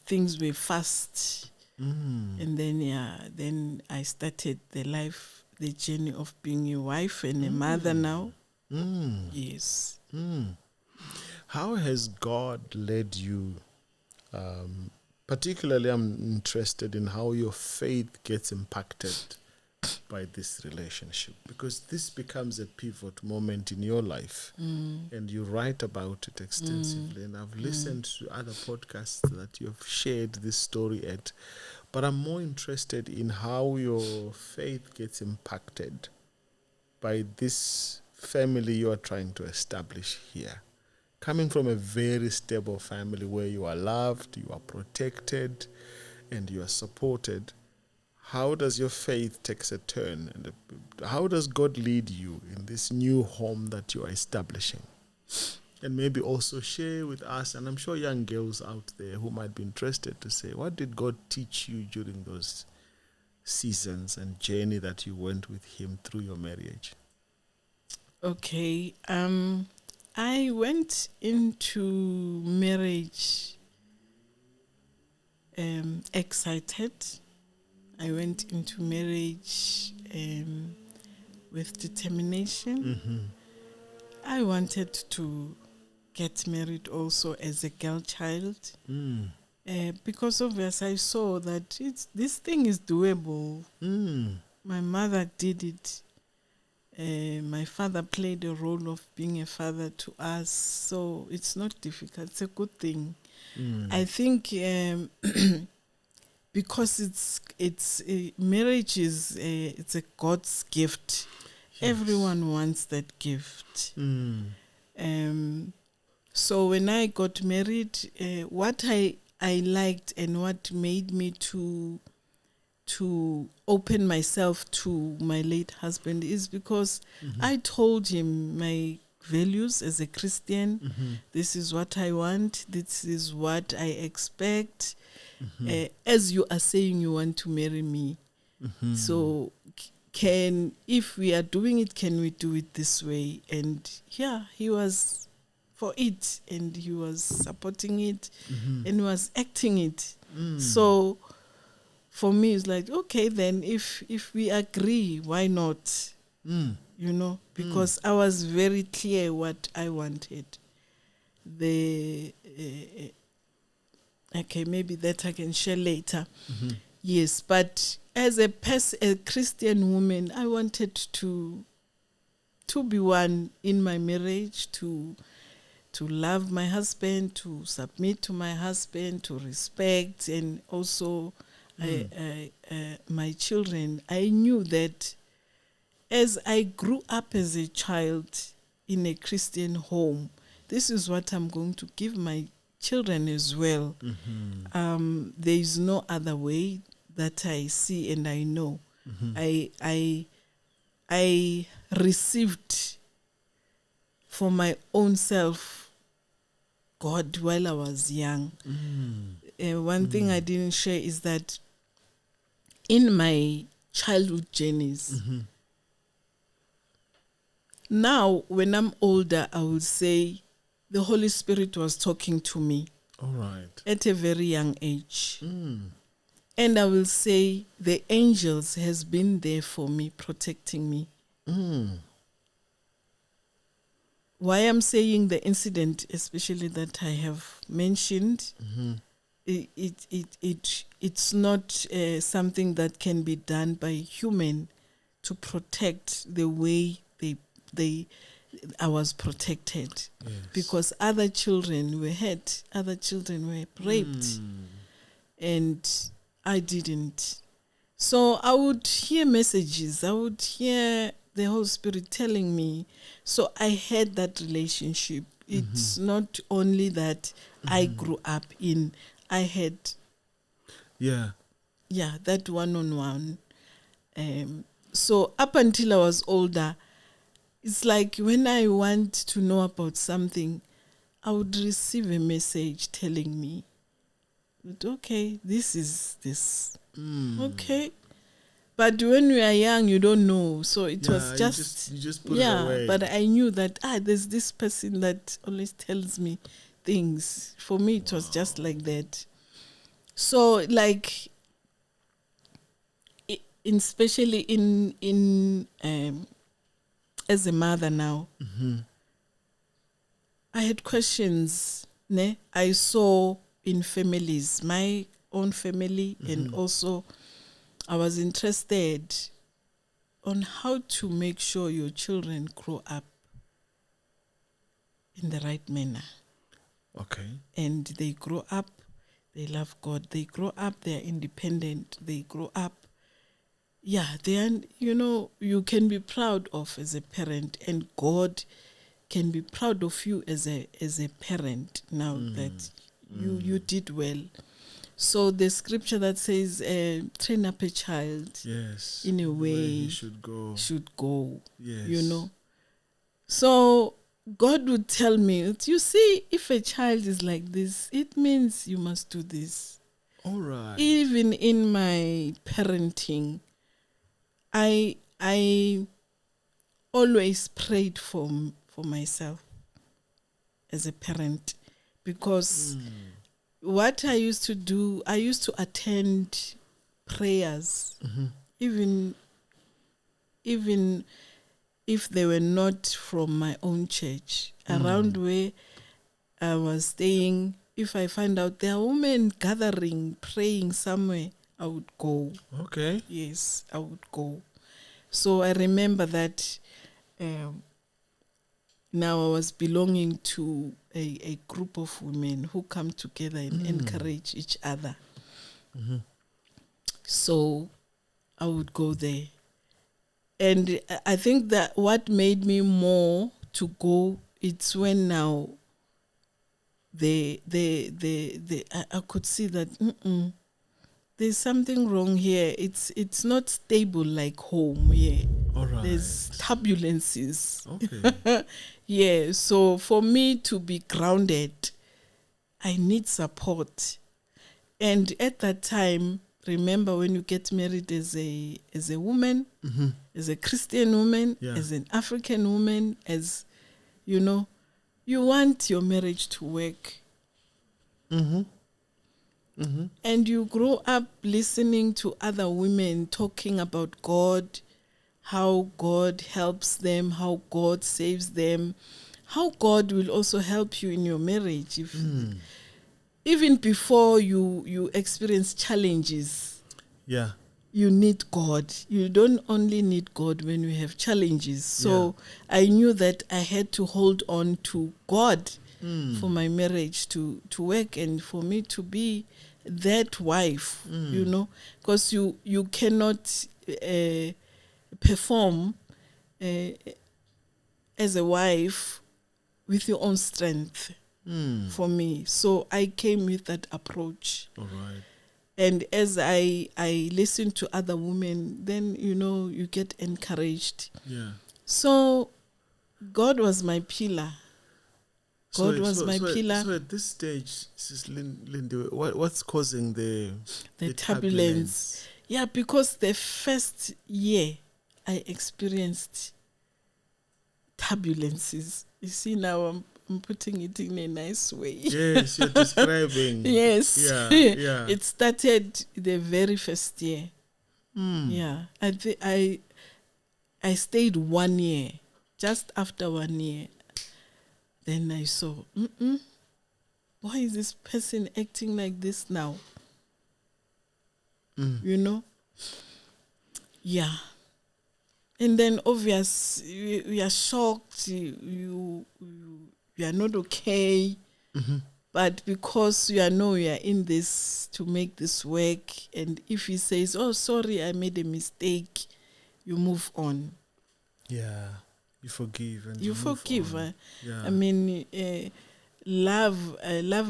things were fast. And then I started the journey of being a wife and a mother now. Yes. How has God led you? Particularly, I'm interested in how your faith gets impacted by this relationship, because this becomes a pivot moment in your life, and you write about it extensively. And I've listened to other podcasts that you have shared this story at. But I'm more interested in how your faith gets impacted by this family you are trying to establish here. Coming from a very stable family where you are loved, you are protected, and you are supported, how does your faith take a turn? And how does God lead you in this new home that you are establishing? And maybe also share with us, and I'm sure young girls out there who might be interested to say, what did God teach you during those seasons and journey that you went with Him through your marriage? Okay. I went into marriage excited. I went into marriage with determination. I wanted to get married also as a girl child. Because obviously I saw that this thing is doable. My mother did it. My father played a role of being a father to us, so it's not difficult. It's a good thing. I think because marriage is it's a God's gift. Yes. Everyone wants that gift. So when I got married, what I liked and what made me to open myself to my late husband is because I told him my values as a Christian. This is what I want. This is what I expect. As you are saying you want to marry me. So if we are doing it, can we do it this way? And yeah, he was for it, and he was supporting it, and was acting it. So for me, it's like, okay, then if we agree, why not? Because I was very clear what I wanted. Okay, maybe that I can share later. Yes, but as a Christian woman, I wanted to be one in my marriage, to love my husband, to submit to my husband, to respect, and also my children. I knew that as I grew up as a child in a Christian home, this is what I'm going to give my children as well. There is no other way that I see and I know. I received for my own self God while I was young. One thing I didn't share is that in my childhood journeys, now when I'm older, I would say the Holy Spirit was talking to me. All right. At a very young age. And I will say the angels has been there for me, protecting me. Why I'm saying the incident, especially that I have mentioned, it's not something that can be done by human to protect the way I was protected. Yes. Because other children were hurt, other children were raped, and I didn't. So I would hear messages, I would hear the Holy Spirit telling me. So I had that relationship. It's not only that I grew up in, I had that one-on-one. So up until I was older, it's like when I want to know about something, I would receive a message telling me that, okay, this is this. Okay. But when we are young, you don't know. So it was just... You just put it away. But I knew that, there's this person that always tells me things. For me, it was just like that. So, like, especially in as a mother now, I had questions. I saw in families, my own family, and also I was interested on how to make sure your children grow up in the right manner. Okay. And they grow up, they love God. They grow up, they are independent. They grow up. Yeah, they are, you can be proud of as a parent, and God can be proud of you as a parent now that you did well. So the scripture that says, train up a child in a way he should go. Yes. So God would tell me, you see, if a child is like this, it means you must do this. All right. Even in my parenting, I always prayed for myself as a parent, because what I used to do, I used to attend prayers, even if they were not from my own church. Around where I was staying, if I find out there are women gathering, praying somewhere, I would go. Okay. Yes, I would go. So I remember that now I was belonging to a group of women who come together and encourage each other. So I would go there. And I think that what made me more to go, it's when now I could see that there's something wrong here. It's not stable like home here. All right. There's turbulences. Okay. Yeah, so for me to be grounded, I need support. And at that time, remember, when you get married as a woman, as a Christian woman, as an African woman, as you want your marriage to work. And you grow up listening to other women talking about God, how God helps them, how God saves them, how God will also help you in your marriage. If even before you experience challenges, you need God. You don't only need God when you have challenges. So I knew that I had to hold on to God for my marriage to work, and for me to be that wife, because you cannot perform as a wife with your own strength. For me. So I came with that approach. All right. And as I listened to other women, then, you get encouraged. Yeah. So God was my pillar. God was my pillar. So at this stage, Sis Lindiwe, what's causing the turbulence? Yeah, because the first year I experienced turbulences. You see, now I'm putting it in a nice way. Yes, you're describing. Yes. Yeah. It started the very first year. Yeah. I stayed 1 year. Just after 1 year, then I saw, why is this person acting like this now? Yeah. And then obviously we are shocked. You are not okay. But because you are in this to make this work, and if he says, oh, sorry, I made a mistake, you move on. Yeah. You forgive. And you forgive. Yeah. I mean, love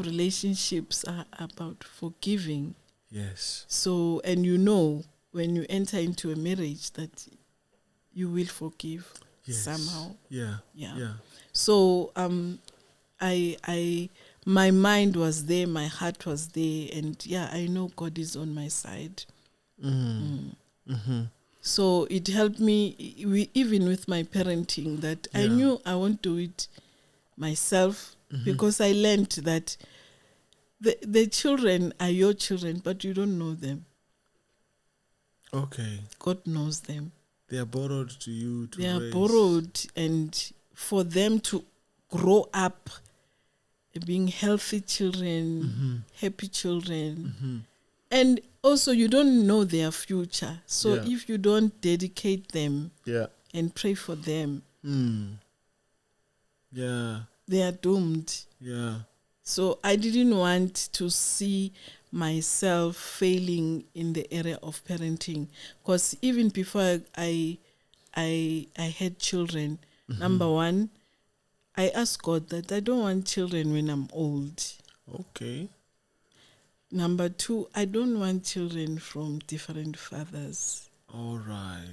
relationships are about forgiving. Yes. So, and when you enter into a marriage that you will forgive somehow. Yeah. So my mind was there, my heart was there, and I know God is on my side. So it helped me even with my parenting, that I knew I won't do it myself, because I learned that the children are your children, but you don't know them. Okay. God knows them. They are borrowed to you to They raise. are borrowed, and for them to grow up being healthy children, happy children. And also, you don't know their future. So if you don't dedicate them and pray for them, they are doomed. Yeah. So I didn't want to see myself failing in the area of parenting, because even before I had children, number one, I asked God that I don't want children when I'm old. Okay. Number two, I don't want children from different fathers. All right.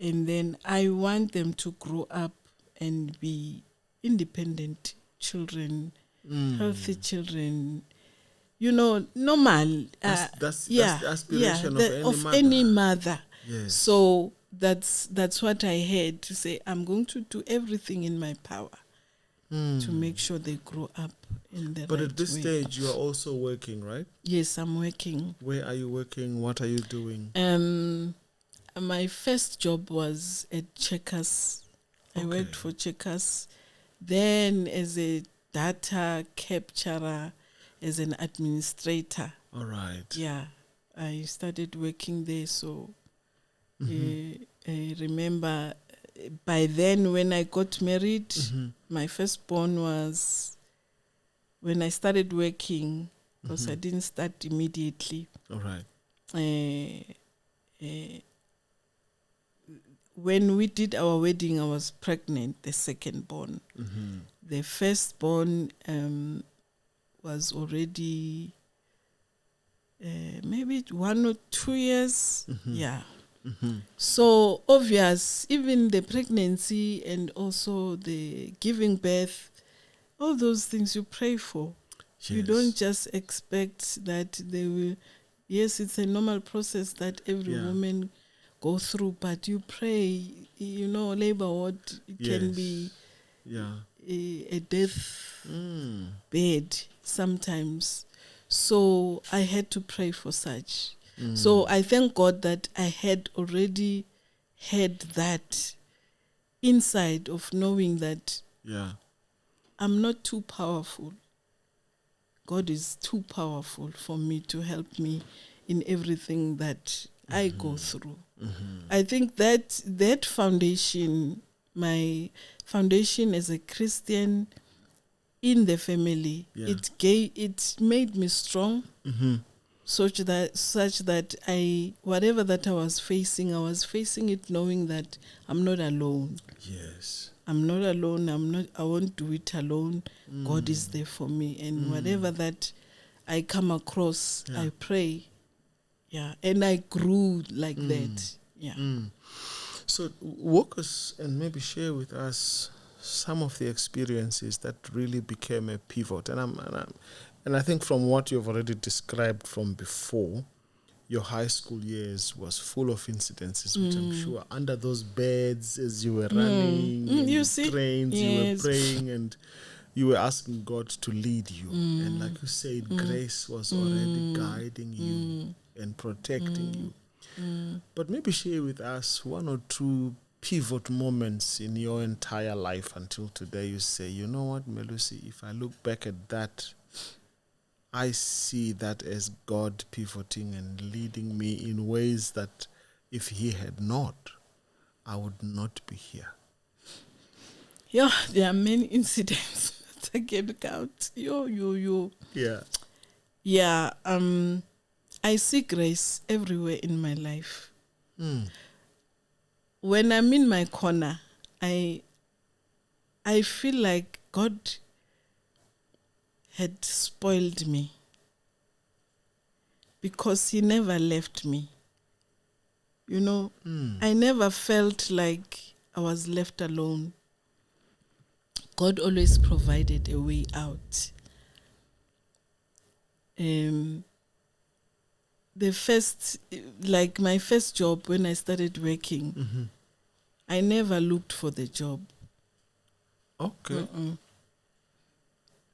And then I want them to grow up and be independent children, healthy children, normal. That's the aspiration of any mother. Yes. So that's what I had to say. I'm going to do everything in my power to make sure they grow up in the But right at this way. stage, you are also working, right? Yes, I'm working. Where are you working? What are you doing? My first job was at Checkers. I worked Okay. for Checkers. Then as a data capturer, as an administrator. All right. Yeah, I started working there. So I remember by then when I got married, my firstborn was when I started working, because I didn't start immediately. All right. When we did our wedding, I was pregnant, the second-born. The firstborn was already maybe 1 or 2 years. Yeah. So obvious, even the pregnancy and also the giving birth, all those things you pray for. Yes. You don't just expect that they will. Yes, it's a normal process that every woman go through, but you pray. Labor ward, it can be a death bed sometimes. So I had to pray for such. So I thank God that I had already had that inside of knowing that I'm not too powerful. God is too powerful for me to help me in everything that I go through. I think that foundation, my foundation as a Christian in the family, it made me strong. Such that whatever that I was facing it knowing that I'm not alone. Yes. I'm not alone. I won't do it alone. God is there for me. And whatever that I come across, I pray. Yeah. And I grew like that. Yeah. So walk us and maybe share with us some of the experiences that really became a pivot. And I think from what you've already described from before, your high school years was full of incidences, which I'm sure under those beds as you were running, you see? trains, you were praying and you were asking God to lead you. And like you said, grace was already guiding you and protecting you. But maybe share with us 1 or 2 pivot moments in your entire life until today. You say, you know what, Melusi, if I look back at that, I see that as God pivoting and leading me in ways that if He had not, I would not be here. Yeah, there are many incidents that I can count. Yeah. Yeah, I see grace everywhere in my life. When I'm in my corner, I feel like God had spoiled me because He never left me. I never felt like I was left alone. God always provided a way out. My first job when I started working, I never looked for the job. Okay.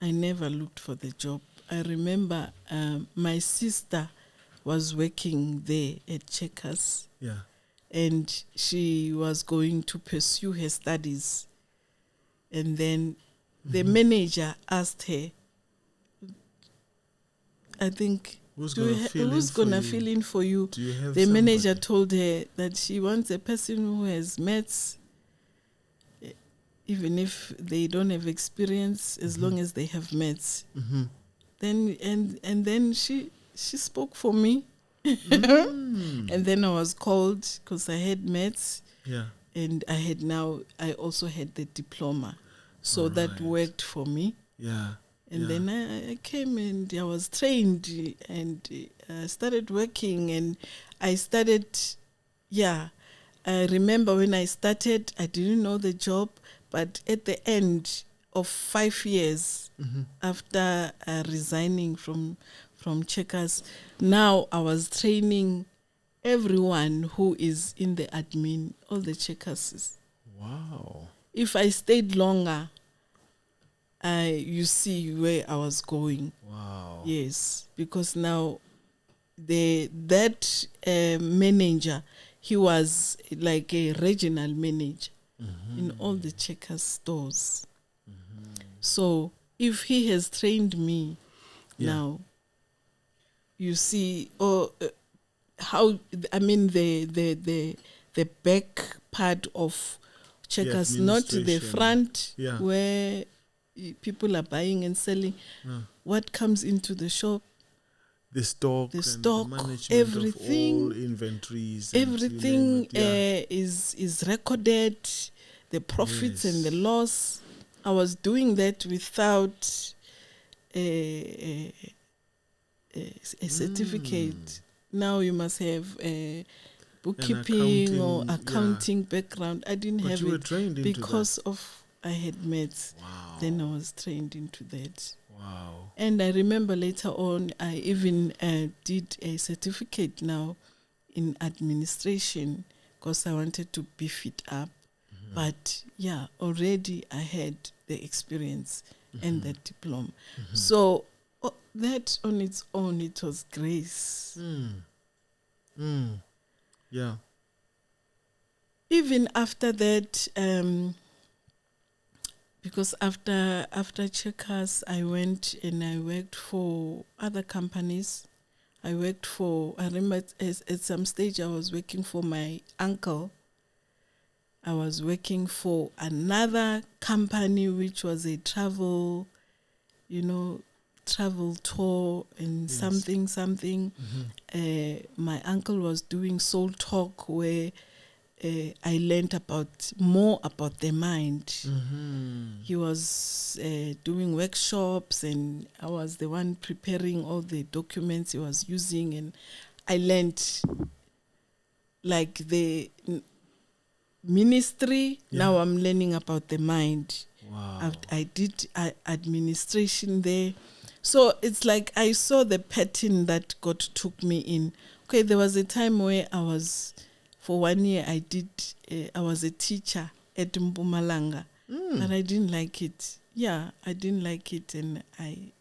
I never looked for the job. I remember my sister was working there at Checkers. Yeah. And she was going to pursue her studies. And then the manager asked her, I think, who's going to fill in for you? Do you have the somebody? Manager told her that she wants a person who has maths, even if they don't have experience, as long as they have maths. Then and then she spoke for me. And then I was called because I had maths. Yeah. And I also had the diploma. So All that right. worked for me. Yeah. And yeah. then I came and I was trained and started working, and I started, I remember when I started, I didn't know the job, but at the end of 5 years after resigning from Checkers, now I was training everyone who is in the admin, all the Checkers. Wow. If I stayed longer, you see where I was going. Wow. Yes, because now that manager, he was like a regional manager in all the Checkers stores. So if he has trained me now, you see, how the back part of Checkers, not the front where people are buying and selling. What comes into the shop, the stock, the management, everything, of all inventories, everything is recorded, the profits and the loss. I was doing that without a certificate. Now you must have a bookkeeping or accounting background. I didn't have it because of I had maths. Wow. Then I was trained into that. Wow. And I remember later on, I even did a certificate now in administration because I wanted to beef it up. But already I had the experience and the diploma. So that on its own, it was grace. Yeah. Even after that, because after Checkers, I went and I worked for other companies. I remember at some stage I was working for my uncle. I was working for another company which was a travel tour and something. My uncle was doing soul talk where I learned more about the mind. He was doing workshops, and I was the one preparing all the documents he was using, and I learned like the ministry. Now I'm learning about the mind. Wow. I did administration there. So it's like I saw the pattern that God took me in. Okay, there was a time where for 1 year, I was a teacher at Mpumalanga, but I didn't like it. Yeah, I didn't like it, and I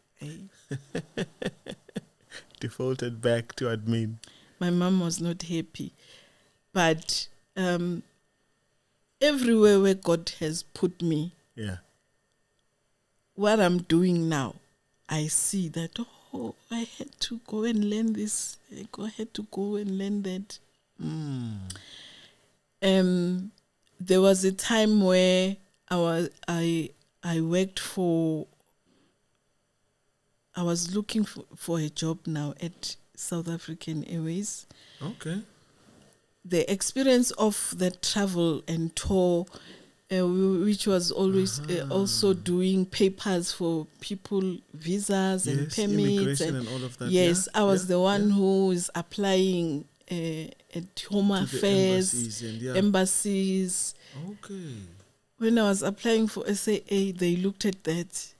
defaulted back to admin. My mom was not happy. But everywhere where God has put me, what I'm doing now, I see that, I had to go and learn this. I had to go and learn that. There was a time where I was looking for a job now at South African Airways. Okay. The experience of the travel and tour, which was always also doing papers for people, visas and permits. Immigration and all of that. Yes, I was the one who is applying at Home Affairs, embassies. Okay. When I was applying for SAA, they looked at that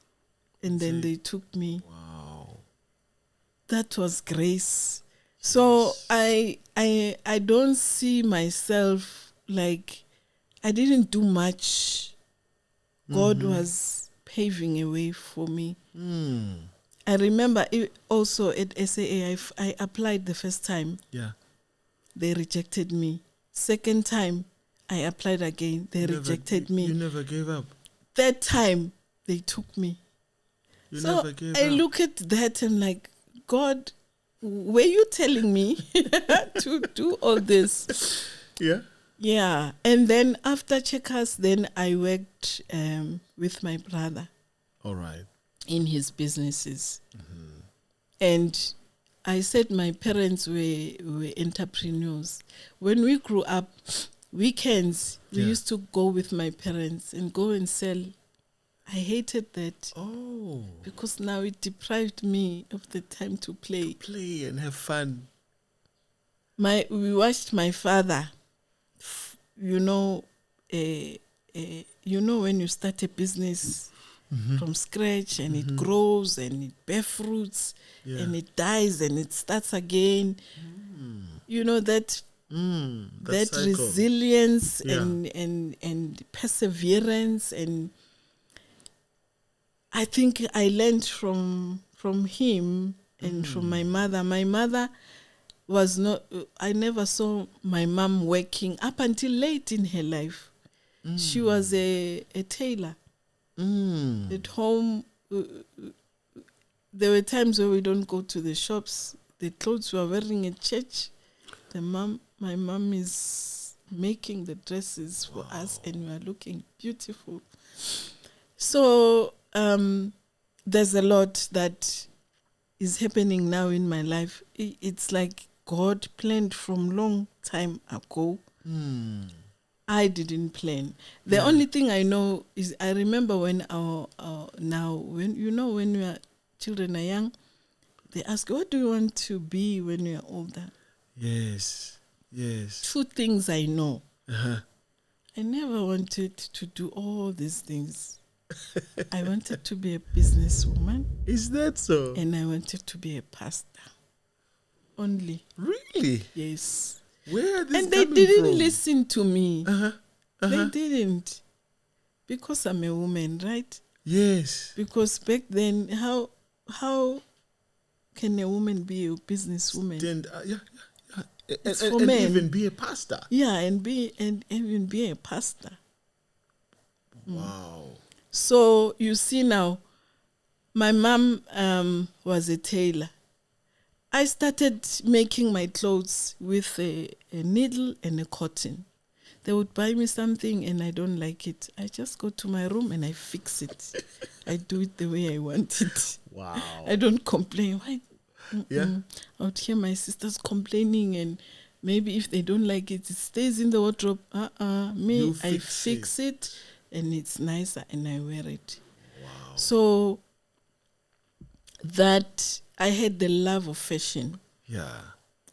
and then they took me. Wow. That was grace. So I don't see myself like I didn't do much. God was paving a way for me. I remember also at SAA, I applied the first time. Yeah. They rejected me. Second time, I applied again. They rejected me. You never gave up. Third time, they took me. You never gave up. I look at that and like, God, were you telling me to do all this? Yeah. Yeah, and then after Checkers, then I worked with my brother. All right. In his businesses. And I said my parents were entrepreneurs. When we grew up, weekends, we used to go with my parents and go and sell. I hated that. Oh. Because now it deprived me of the time to play. Play and have fun. We watched my father, you know, when you start a business from scratch and it grows and it bears fruits and it dies and it starts again. You know that cycle. resilience and perseverance, and I think I learned from him and from my mother. My mother was not, I never saw my mom working up until late in her life. She was a tailor. At home, there were times where we don't go to the shops. The clothes we are wearing at church, my mom is making the dresses for us, and we are looking beautiful. So there's a lot that is happening now in my life. It's like God planned from long time ago. I didn't plan. The only thing I know is I remember when when we are children are young, they ask, what do you want to be when you are older? Yes. Two things I know. I never wanted to do all these things. I wanted to be a businesswoman. Is that so? And I wanted to be a pastor. Only. Really? Yes. Where are these and they coming didn't from? listen to me. They didn't. Because I'm a woman, right? Yes. Because back then, how can a woman be a businesswoman? It's for and men. even be a pastor. Yeah, and even be a pastor. Wow. So you see now, my mom was a tailor. I started making my clothes with a needle and a cotton. They would buy me something and I don't like it. I just go to my room and I fix it. I do it the way I want it. Wow. I don't complain. Why? Yeah. I would hear my sisters complaining, and maybe if they don't like it, it stays in the wardrobe. Me, I fix it and it's nicer and I wear it. Wow. So that I had the love of fashion. Yeah.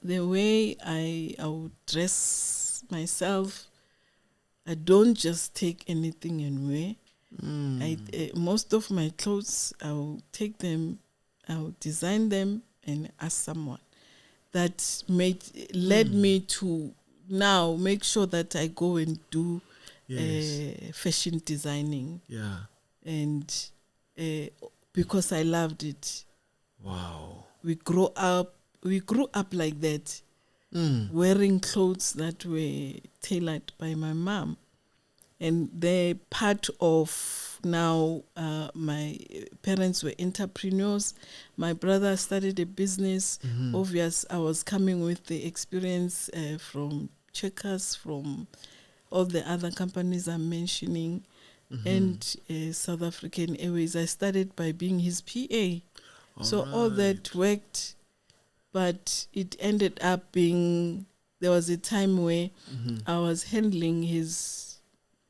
The way I would dress myself, I don't just take anything and wear. Most of my clothes, I will take them, I will design them and ask someone. That led me to now make sure that I go and do fashion designing. Yeah. And because I loved it. Wow. We grew up like that, wearing clothes that were tailored by my mom. And they're part of now, my parents were entrepreneurs. My brother started a business. Obvious, I was coming with the experience from Checkers, from all the other companies I'm mentioning, and South African Airways. I started by being his PA. All that worked, but it ended up being, there was a time where I was handling his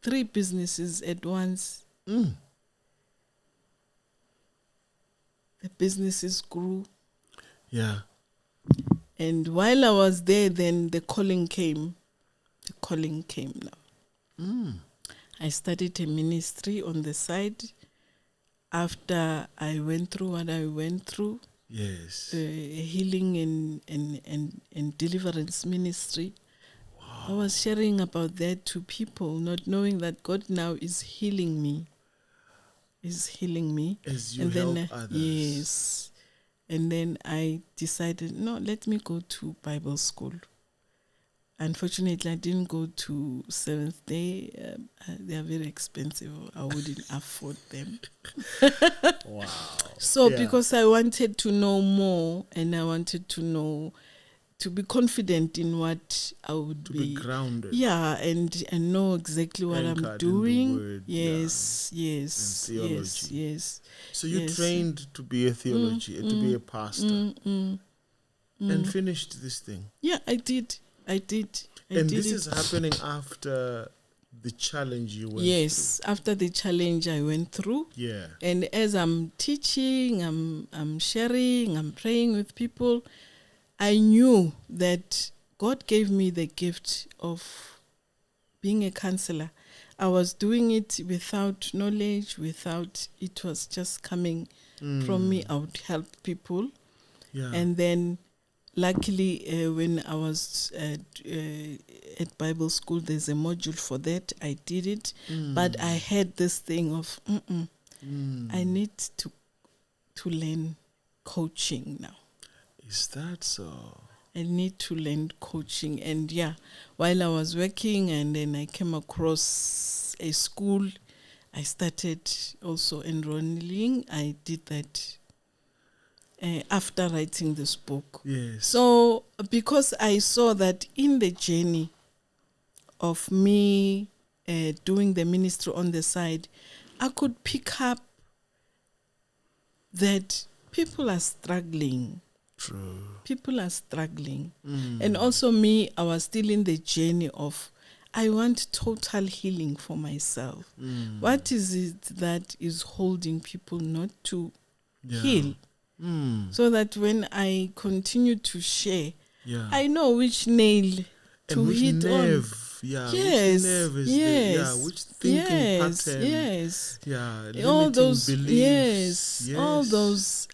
3 businesses at once. The businesses grew. Yeah. And while I was there, then the calling came. The calling came now. I started a ministry on the side. After I went through what I went through, Yes. healing and deliverance ministry, I was sharing about that to people, not knowing that God now is healing me. As you help others. Yes. And then I decided, no, let me go to Bible school. Unfortunately, I didn't go to Seventh Day. They are very expensive. I wouldn't afford them. Wow. So because I wanted to know more, and I wanted to know to be confident in what I would to be grounded. Yeah, and know exactly what I'm Anchored doing. in the word, Yes, and yes, theology. yes. So you Yes. trained to be a theology, to be a pastor, and finished this thing. Yeah, I did. And this is happening after the challenge you went through. Yes, after the challenge I went through. Yeah. And as I'm teaching, I'm sharing, I'm praying with people, I knew that God gave me the gift of being a counselor. I was doing it without knowledge, it was just coming from me. I would help people. Yeah. And then luckily, when I was at Bible school, there's a module for that. I did it. But I had this thing of, I need to learn coaching now. Is that so? I need to learn coaching. And yeah, while I was working and then I came across a school, I started also enrolling. I did that after writing this book. Yes. So because I saw that in the journey of me doing the ministry on the side, I could pick up that people are struggling. True. People are struggling. And also me, I was still in the journey of, I want total healing for myself. What is it that is holding people not to heal? So that when I continue to share, I know which nail to which hit nerve, on. Yeah, Yes, which nerve is yes, which thinking pattern. Yes. Yeah, All those beliefs. Yes, all those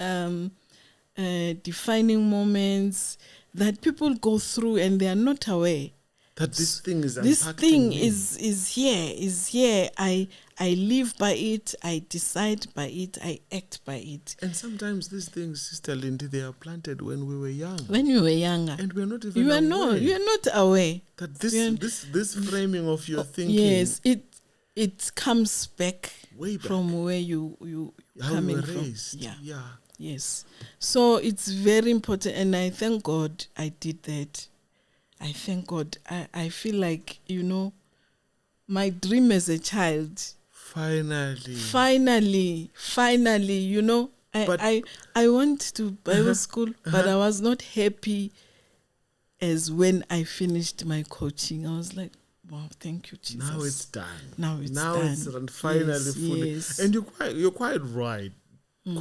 defining moments that people go through and they are not aware that this thing is this impacting thing me. is here. I live by it, I decide by it, I act by it. And sometimes these things, Sister Lindy, they are planted when we were young. When we were younger. And we're not even you aware. You are not aware. That this framing of your thinking. Yes, it comes back way back from where you how coming you were from. raised. Yeah. Yes. So it's very important, and I thank God I did that. I thank God. I feel like, my dream as a child. Finally, I went to Bible school, but I was not happy as when I finished my coaching. I was like, wow, thank you, Jesus. Now it's done. Now it's done. Finally fully. Yes. And you're quite right.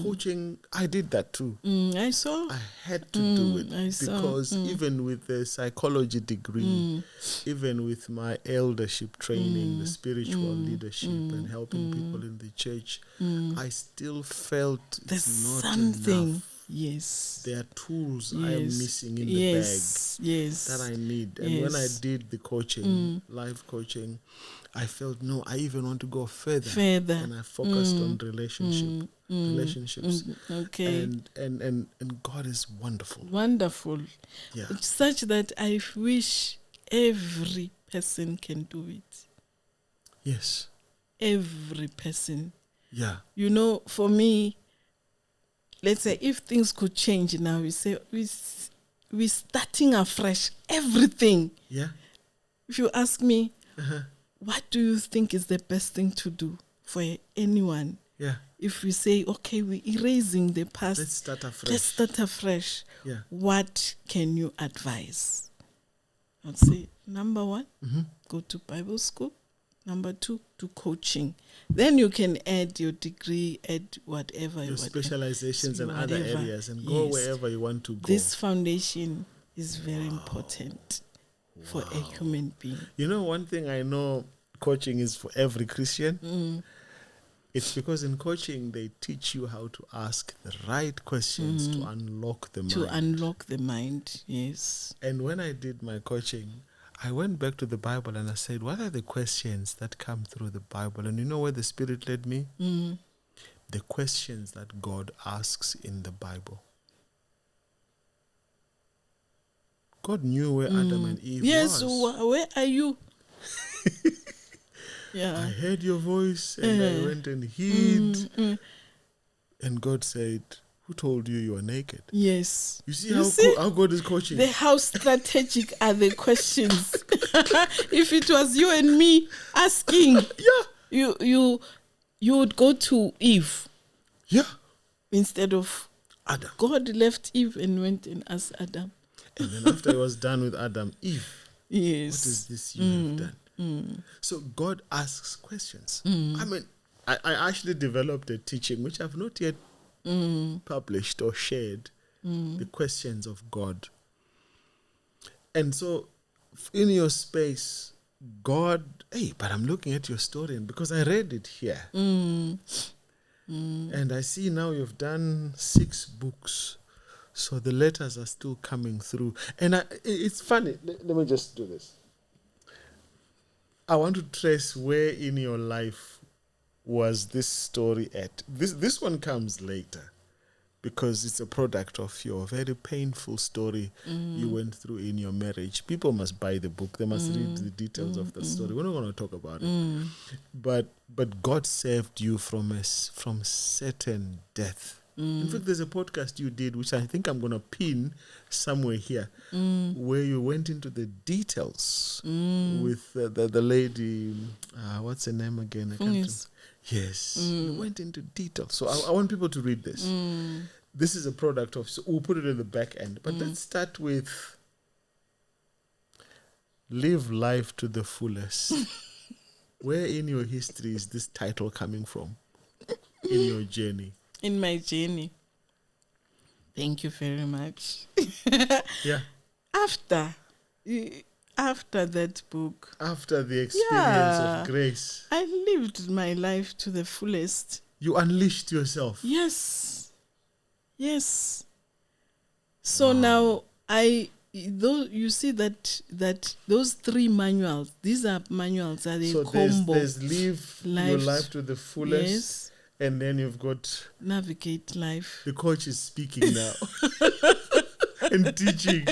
Coaching, I did that too. I saw. I had to do it because even with the psychology degree, even with my eldership training, the spiritual leadership and helping people in the church, I still felt there's it's not something. enough. Yes. There are tools I am missing in the bag that I need. And when I did the coaching, life coaching, I felt, no, I even want to go further. And I focused on relationships. Okay. And God is wonderful. Wonderful. Yeah. Such that I wish every person can do it. Yes. Every person. Yeah. For me, let's say if things could change now, we say we're starting afresh. Everything. Yeah. If you ask me, what do you think is the best thing to do for anyone? Yeah. If we say, okay, we're erasing the past. Let's start afresh. Yeah. What can you advise? I'd say, number one, go to Bible school. Number two, do coaching. Then you can add your degree, add whatever. Your specializations in other areas and go wherever you want to go. This foundation is very important for a human being. One thing I know coaching is for every Christian. It's because in coaching they teach you how to ask the right questions to unlock the mind. To unlock the mind, yes. And when I did my coaching, I went back to the Bible and I said, what are the questions that come through the Bible? And you know where the Spirit led me? The questions that God asks in the Bible. God knew where Adam and Eve was. Yes, where are you? Yeah. I heard your voice and I went and hid. And God said, Who told you were naked? Yes. You see how God is coaching? How strategic are the questions? If it was you and me asking, you would go to Eve. Yeah. Instead of Adam. God left Eve and went and asked Adam. And then after he was done with Adam, Eve. Yes. What is this you have done? So God asks questions. I mean, I actually developed a teaching which I've not yet published or shared, the questions of God. And so in your space, God, but I'm looking at your story, and because I read it here, and I see now you've done 6 books, so the letters are still coming through. And it's funny, let me just do this. I want to trace where in your life was this story at. This one comes later, because it's a product of your very painful story you went through in your marriage. People must buy the book. They must read the details of the story. We're not going to talk about it. But God saved you from certain death. In fact, there's a podcast you did, which I think I'm going to pin somewhere here, where you went into the details with the lady, what's her name again? I can't remember. Yes, you went into detail. So I want people to read this. This is a product of, so we'll put it in the back end. But let's start with live life to the fullest. Where in your history is this title coming from? In your journey? In my journey. Thank you very much. Yeah. After that book, after the experience of grace, I lived my life to the fullest. You unleashed yourself. Yes. So now you see that those 3 manuals, these are manuals, are they combo? There's live your life to the fullest. Yes. And then you've got navigate life. The coach is speaking now and teaching.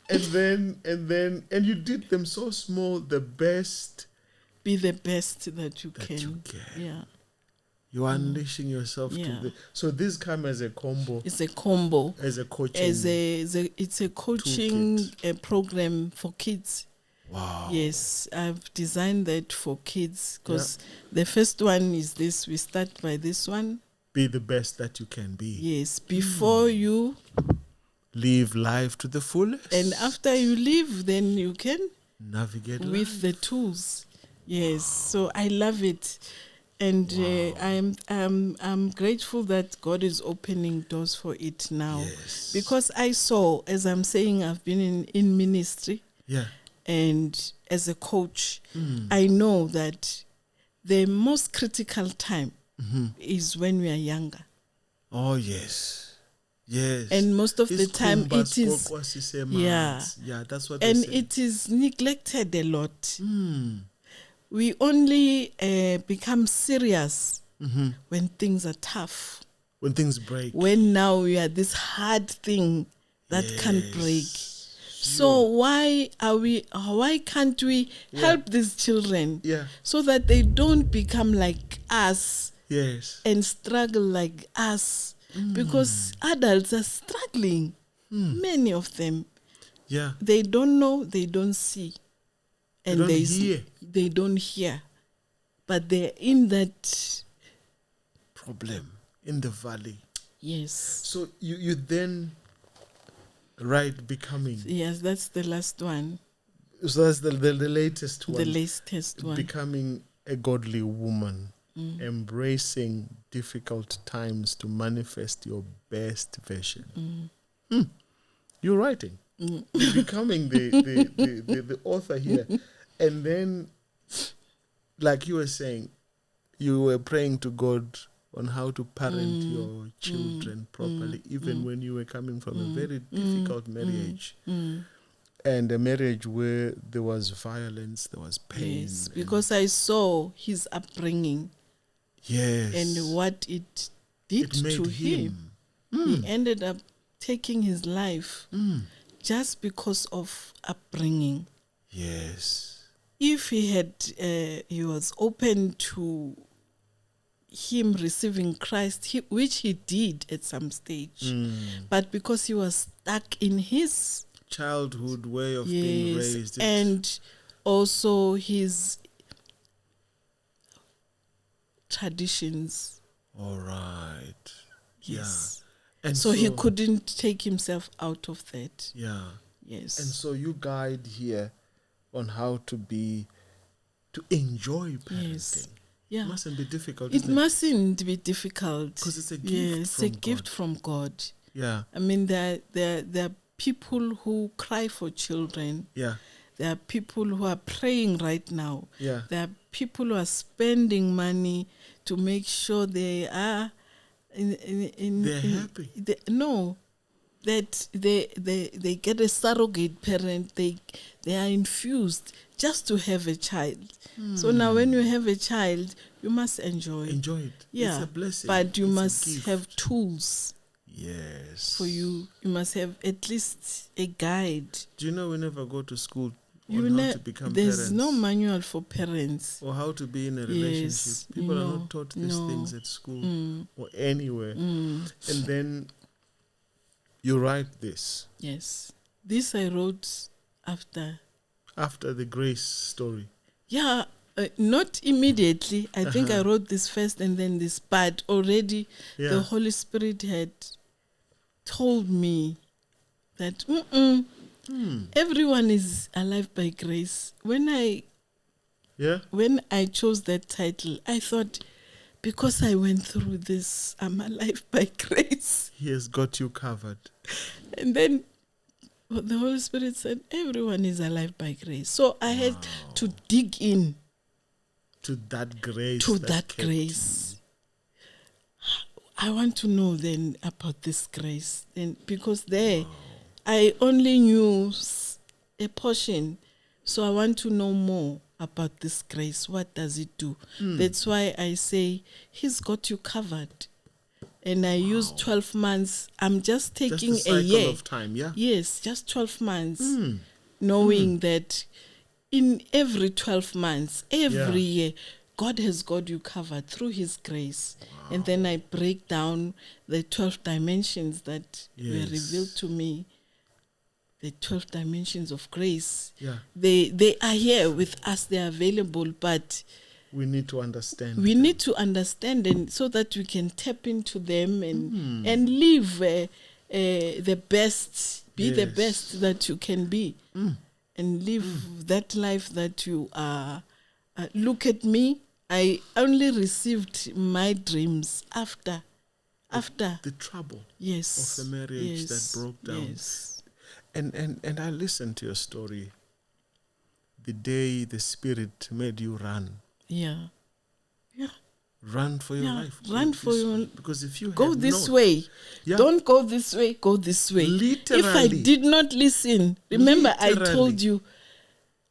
And you did them so small, the best. Be the best that you can. Yeah. You are unleashing yourself to the. So this come as a combo. It's a combo. As a coaching. It's a coaching program for kids. Wow. Yes, I've designed that for kids, because the first one is this. We start by this one. Be the best that you can be. Yes, before you live life to the fullest. And after you live, then you can navigate with the tools. Yes, so I love it. And I'm grateful that God is opening doors for it now. Yes. Because I saw, as I'm saying, I've been in ministry. Yeah. And as a coach, I know that the most critical time is when we are younger. Oh, yes. Yes. And most of the time it is... Yeah, that's what they say. And it is neglected a lot. We only become serious when things are tough. When things break. When now we are this hard thing that can't break. So why can't we help these children so that they don't become like us and struggle like us? Because adults are struggling, many of them. Yeah. They don't know, they don't see. And they don't hear. But they're in that problem, in the valley. Yes. So you then... Right, becoming. Yes, that's the last one. So that's the latest one. The latest one. Becoming a godly woman, embracing difficult times to manifest your best version. You're writing. You're becoming the author here. And then, like you were saying, you were praying to God on how to parent your children properly, even when you were coming from a very difficult marriage. And a marriage where there was violence, there was pain. Yes, because I saw his upbringing. Yes. And what it did to him. He ended up taking his life just because of upbringing. Yes. If he was open to him receiving Christ, which he did at some stage, but because he was stuck in his childhood way of being raised, and also his traditions. All right. Yes. Yeah. And so he couldn't take himself out of that. Yeah. Yes. And so you guide here on how to enjoy parenting. Yes. Yeah. It mustn't be difficult. It mustn't be difficult. Because it's a gift. Yes, it's a gift from God. Yeah. I mean, there are people who cry for children. Yeah. There are people who are praying right now. Yeah. There are people who are spending money to make sure they are they're happy. That they get a surrogate parent. They are infused just to have a child. So now when you have a child, you must enjoy it. Yeah. It's a blessing. But you must have tools. Yes. For you must have at least a guide. Do you know we never go to school on how to become there's parents? No manual for parents. Or how to be in a relationship. People are not taught these things at school or anywhere. And then you write this. Yes. This I wrote after the grace story. Yeah, not immediately. I think I wrote this first and then this, but already the Holy Spirit had told me that everyone is alive by grace. When I chose that title, I thought, because I went through this, I'm alive by grace. He has got you covered. And then the Holy Spirit said, everyone is alive by grace. So I had to dig in to that grace. Grace. I want to know then about this grace. Then because I only knew a portion. So I want to know more about this grace. What does it do? That's why I say He's got you covered. And I use 12 months. I'm just taking just a year of time, yeah? Yes, just 12 months. Knowing that in every 12 months, every year, God has got you covered through His grace. And then I break down the 12 dimensions that were revealed to me. The 12 dimensions of grace. Yeah. They are here with us. They are available, but we need to understand. We need to understand, and so that we can tap into them and live the best, be the best that you can be, and live that life that you are. Look at me. I only received my dreams after the trouble of the marriage that broke down. Yes. And I listened to your story. The day the Spirit made you run. Yeah. Run for your life. Run for your life. Because if you go this way, don't go this way, go this way. Literally. If I did not listen, remember I told you,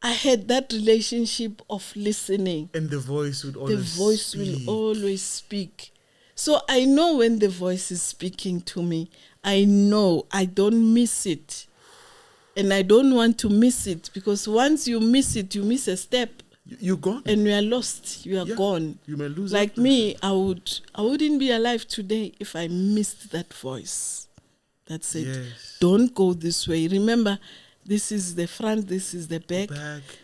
I had that relationship of listening. And the voice would always will always speak. So I know when the voice is speaking to me, I know I don't miss it. And I don't want to miss it, because once you miss it, you miss a step. You're gone. And you are lost. You are gone. You may lose. Like me, I wouldn't be alive today if I missed that voice. That said, don't go this way. Remember, this is the front, this is the back.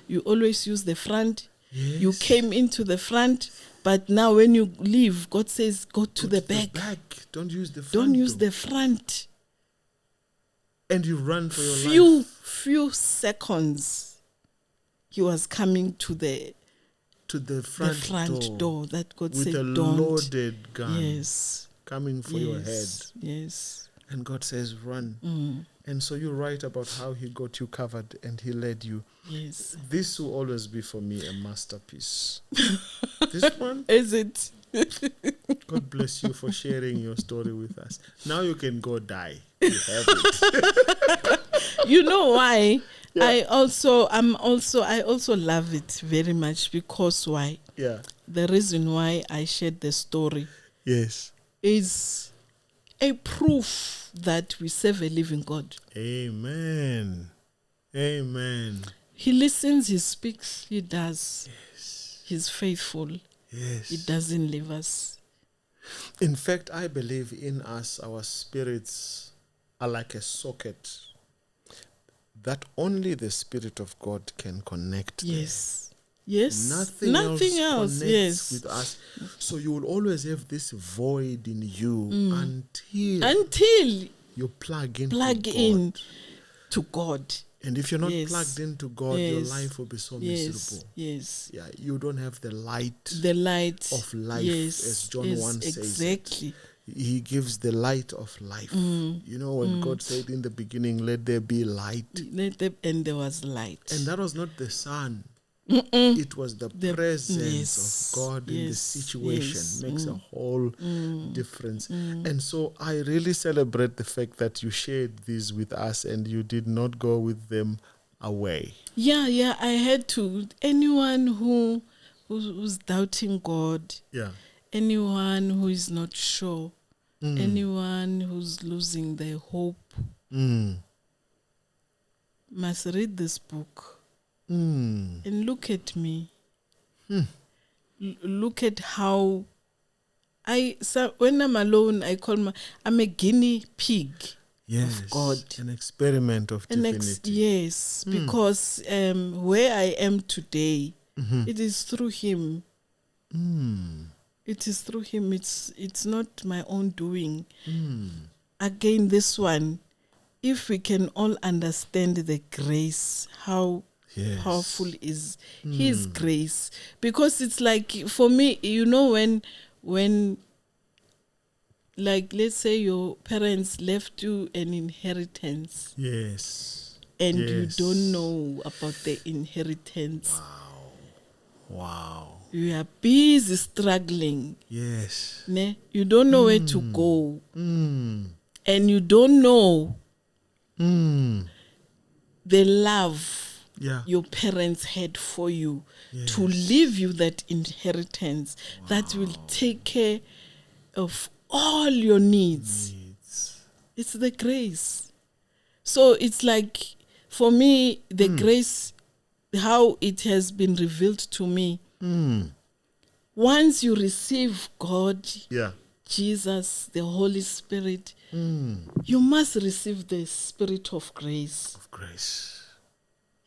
You always use the front. Yes. You came into the front, but now when you leave, God says, go to the back. Don't use the front. Don't use the front. And you run for your life. Few seconds, He was coming to the front door that God said, don't. With a loaded gun. Yes. Coming for your head. Yes. And God says, run. And so you write about how He got you covered and He led you. Yes. This will always be for me a masterpiece. This one? Is it? God bless you for sharing your story with us. Now you can go die. You have it. You know why? Yeah. I also love it very much, because why? Yeah. The reason why I shared the story. Yes. Is a proof that we serve a living God. Amen. Amen. He listens, He speaks, He does. Yes. He's faithful. Yes. He doesn't leave us. In fact, I believe in us, our spirits are like a socket that only the Spirit of God can connect. Yes. Yes. Nothing else connects Yes. with us. So you will always have this void in you until you plug in to God. And if you're not plugged into God, your life will be so miserable. Yes. Yeah, you don't have the light of life, as John 1 says. Exactly. He gives the light of life. You know, when God said in the beginning, let there be light. And there was light. And that was not the sun. It was the presence of God in the situation. Makes a whole difference. And so I really celebrate the fact that you shared these with us and you did not go with them away. Yeah, I had to. Anyone who's doubting God, anyone who is not sure, anyone who's losing their hope, must read this book. And look at me. Look at how when I'm alone, I'm a guinea pig of God. An experiment of divinity. Because where I am today, it is through Him. It is through Him. It's not my own doing. Again, this one, if we can all understand the grace, how powerful is His grace. Because it's like, for me, you know, when like, let's say your parents left you an inheritance. And you don't know about the inheritance. Wow. You are busy struggling. You don't know where to go. And you don't know the love your parents had for you to leave you that inheritance that will take care of all your needs. It's the grace. So it's like, for me, the grace, how it has been revealed to me. Once you receive God, Jesus, the Holy Spirit, you must receive the Spirit of grace.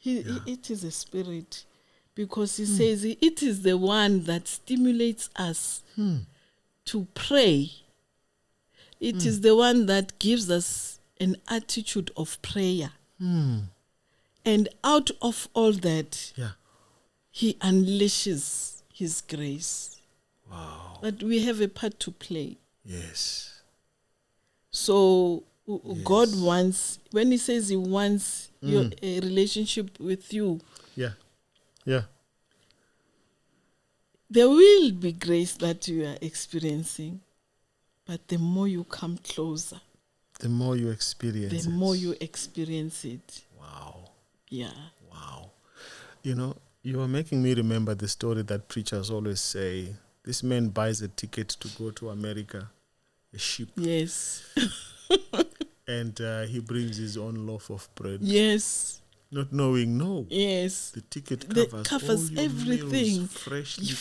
It is a spirit, because He says it is the one that stimulates us to pray. It is the one that gives us an attitude of prayer. And out of all that, He unleashes His grace. But we have a part to play. So God wants, when He says He wants a relationship with you, there will be grace that you are experiencing, but the more you come closer, the more you experience it. Wow. You know, you are making me remember the story that preachers always say. This man buys a ticket to go to America, a ship. And he brings his own loaf of bread. Not knowing, the ticket covers all everything. Meals, freshly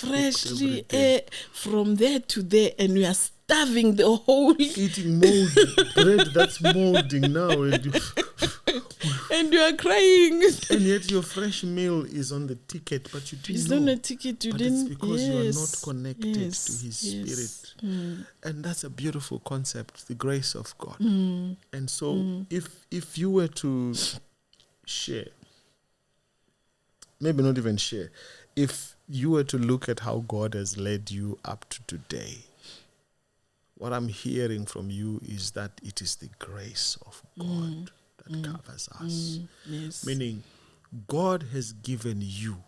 from there to there, and we are starving the whole. Eating mold bread that's molding now, and you are crying. And yet your fresh meal is on the ticket, but you didn't know. It's on the ticket, you didn't. It's because you are not connected to His Spirit. And that's a beautiful concept, the grace of God. And so if you were to share, maybe not even share, if you were to look at how God has led you up to today, what I'm hearing from you is that it is the grace of God that covers us. Meaning, God has given you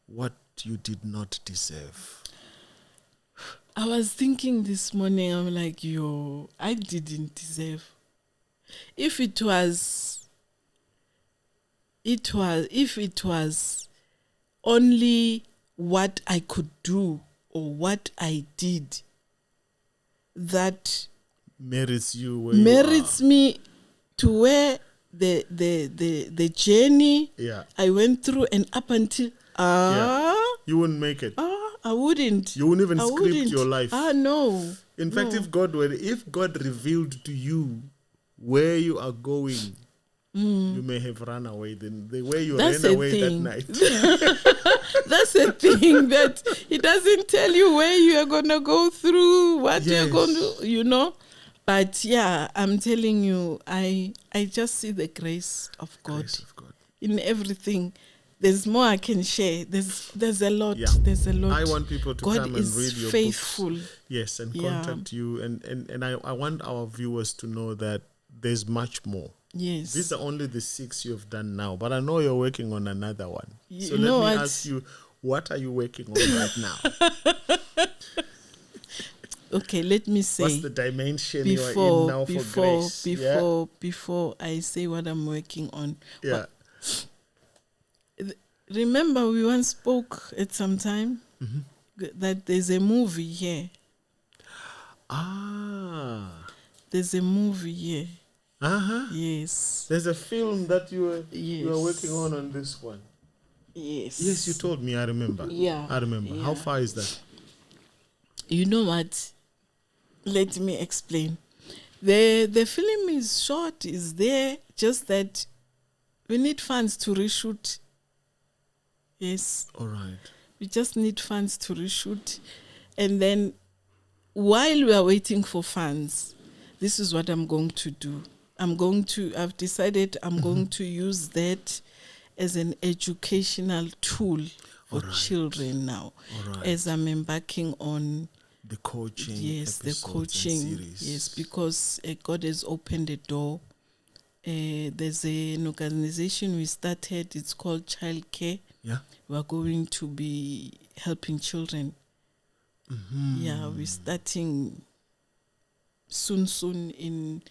what you did not deserve. I was thinking this morning, I'm like, I didn't deserve. If it was only what I could do or what I did that merits me to where the journey I went through and up until you wouldn't make it. I wouldn't. You wouldn't even I script wouldn't. your life. No. In fact, No. if God revealed to you where you are going, you may have run away. Then the way you That's ran a away thing. that night. That's a thing that he doesn't tell you where you are going to go through, what you're Yes. going to, But yeah, I'm telling you, I just see the grace of God Grace of God. in everything. There's more I can share. There's a lot. Yeah. There's a lot. I want people to God come and is read your faithful. books. Yes, and Yeah. contact you. And I want our viewers to know that there's much more. Yes. These are only the 6 you've done now, but I know you're working on another one. So You know let me what? ask you, what are you working on right now? Okay, let me say. What's the dimension you are in now for grace? Before I say what I'm working on. Yeah. Remember we once spoke at some time that there's a movie here. There's a movie here. Yes. There's a film that you are working Yes. on this one. Yes. Yes, you told me. I remember. Yeah. I remember. Yeah. How far is that? You know what? Let me explain. The film is short, is there, just that we need funds to reshoot. Yes. All right. We just need funds to reshoot. And then while we are waiting for funds, this is what I'm going to do. I've decided I'm going to use that as an educational tool for children now. All right. As I'm embarking on The coaching. yes, the episodes and coaching. series. Yes, because God has opened a door. There's an organization we started. It's called Childcare. Yeah. We are going to be helping children. Yeah, we're starting soon in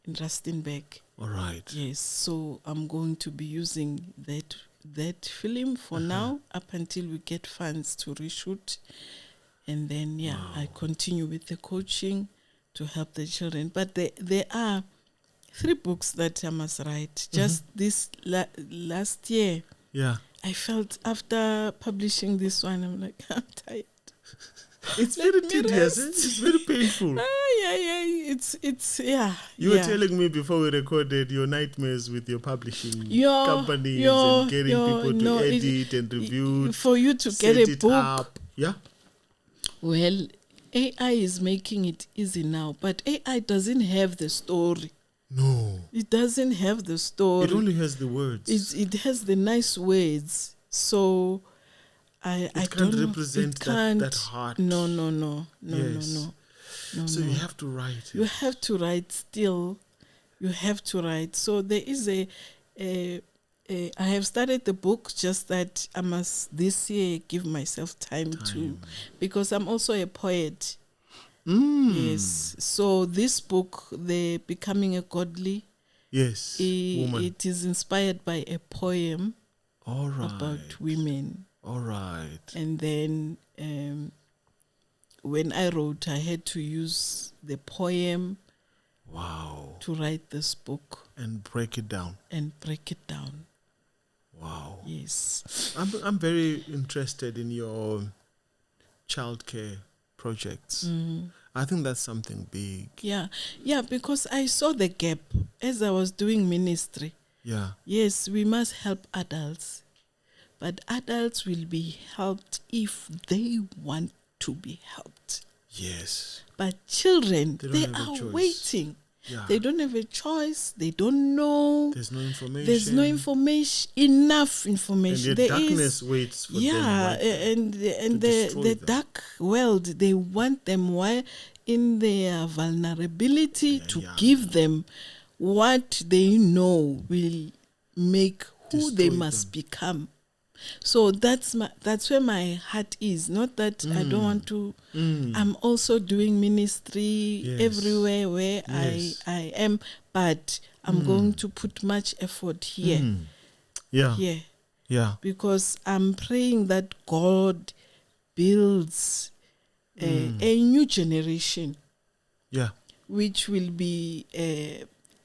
Rustenburg. All right. Yes, so I'm going to be using that film for now up until we get funds to reshoot. And then, I continue with the coaching to help the children. But there are 3 books that I must write. Just this last year, Yeah. I felt after publishing this one, I'm like, I'm tired. It's very tedious. It's very painful. It's You were telling me before we recorded your nightmares with your publishing companies and and getting people to edit and review. For you to get a book. Up. Yeah. Well, AI is making it easy now, but AI doesn't have the story. No. It doesn't have the story. It only has the words. It has the nice words. So I can't don't represent it can't, that heart. No. Yes. No. So you have to write it. You have to write still. You have to write. So there is I have started the book, just that I must this year give myself time to, because I'm also a poet. Yes. So this book, the Becoming a Godly, yes, woman. it is inspired by a poem All right. about women. All right. And then when I wrote, I had to use the poem to write this book. And break it down. Wow. Yes. I'm very interested in your childcare projects. I think that's something big. Yeah, because I saw the gap as I was doing ministry. Yeah. Yes, we must help adults, but adults will be helped if they want to be helped. Yes. But children, they don't have a are choice. waiting. Yeah. They don't have a choice. They don't know. There's no information. There's no information, enough information. And the darkness waits for them. And the dark world, they want them while in their vulnerability to give them what they know will make who they must become. So that's where my heart is. Not that I don't want to. I'm also doing ministry everywhere where I am, but I'm going to put much effort here. Yeah. Because I'm praying that God builds a new generation. Yeah. Which will be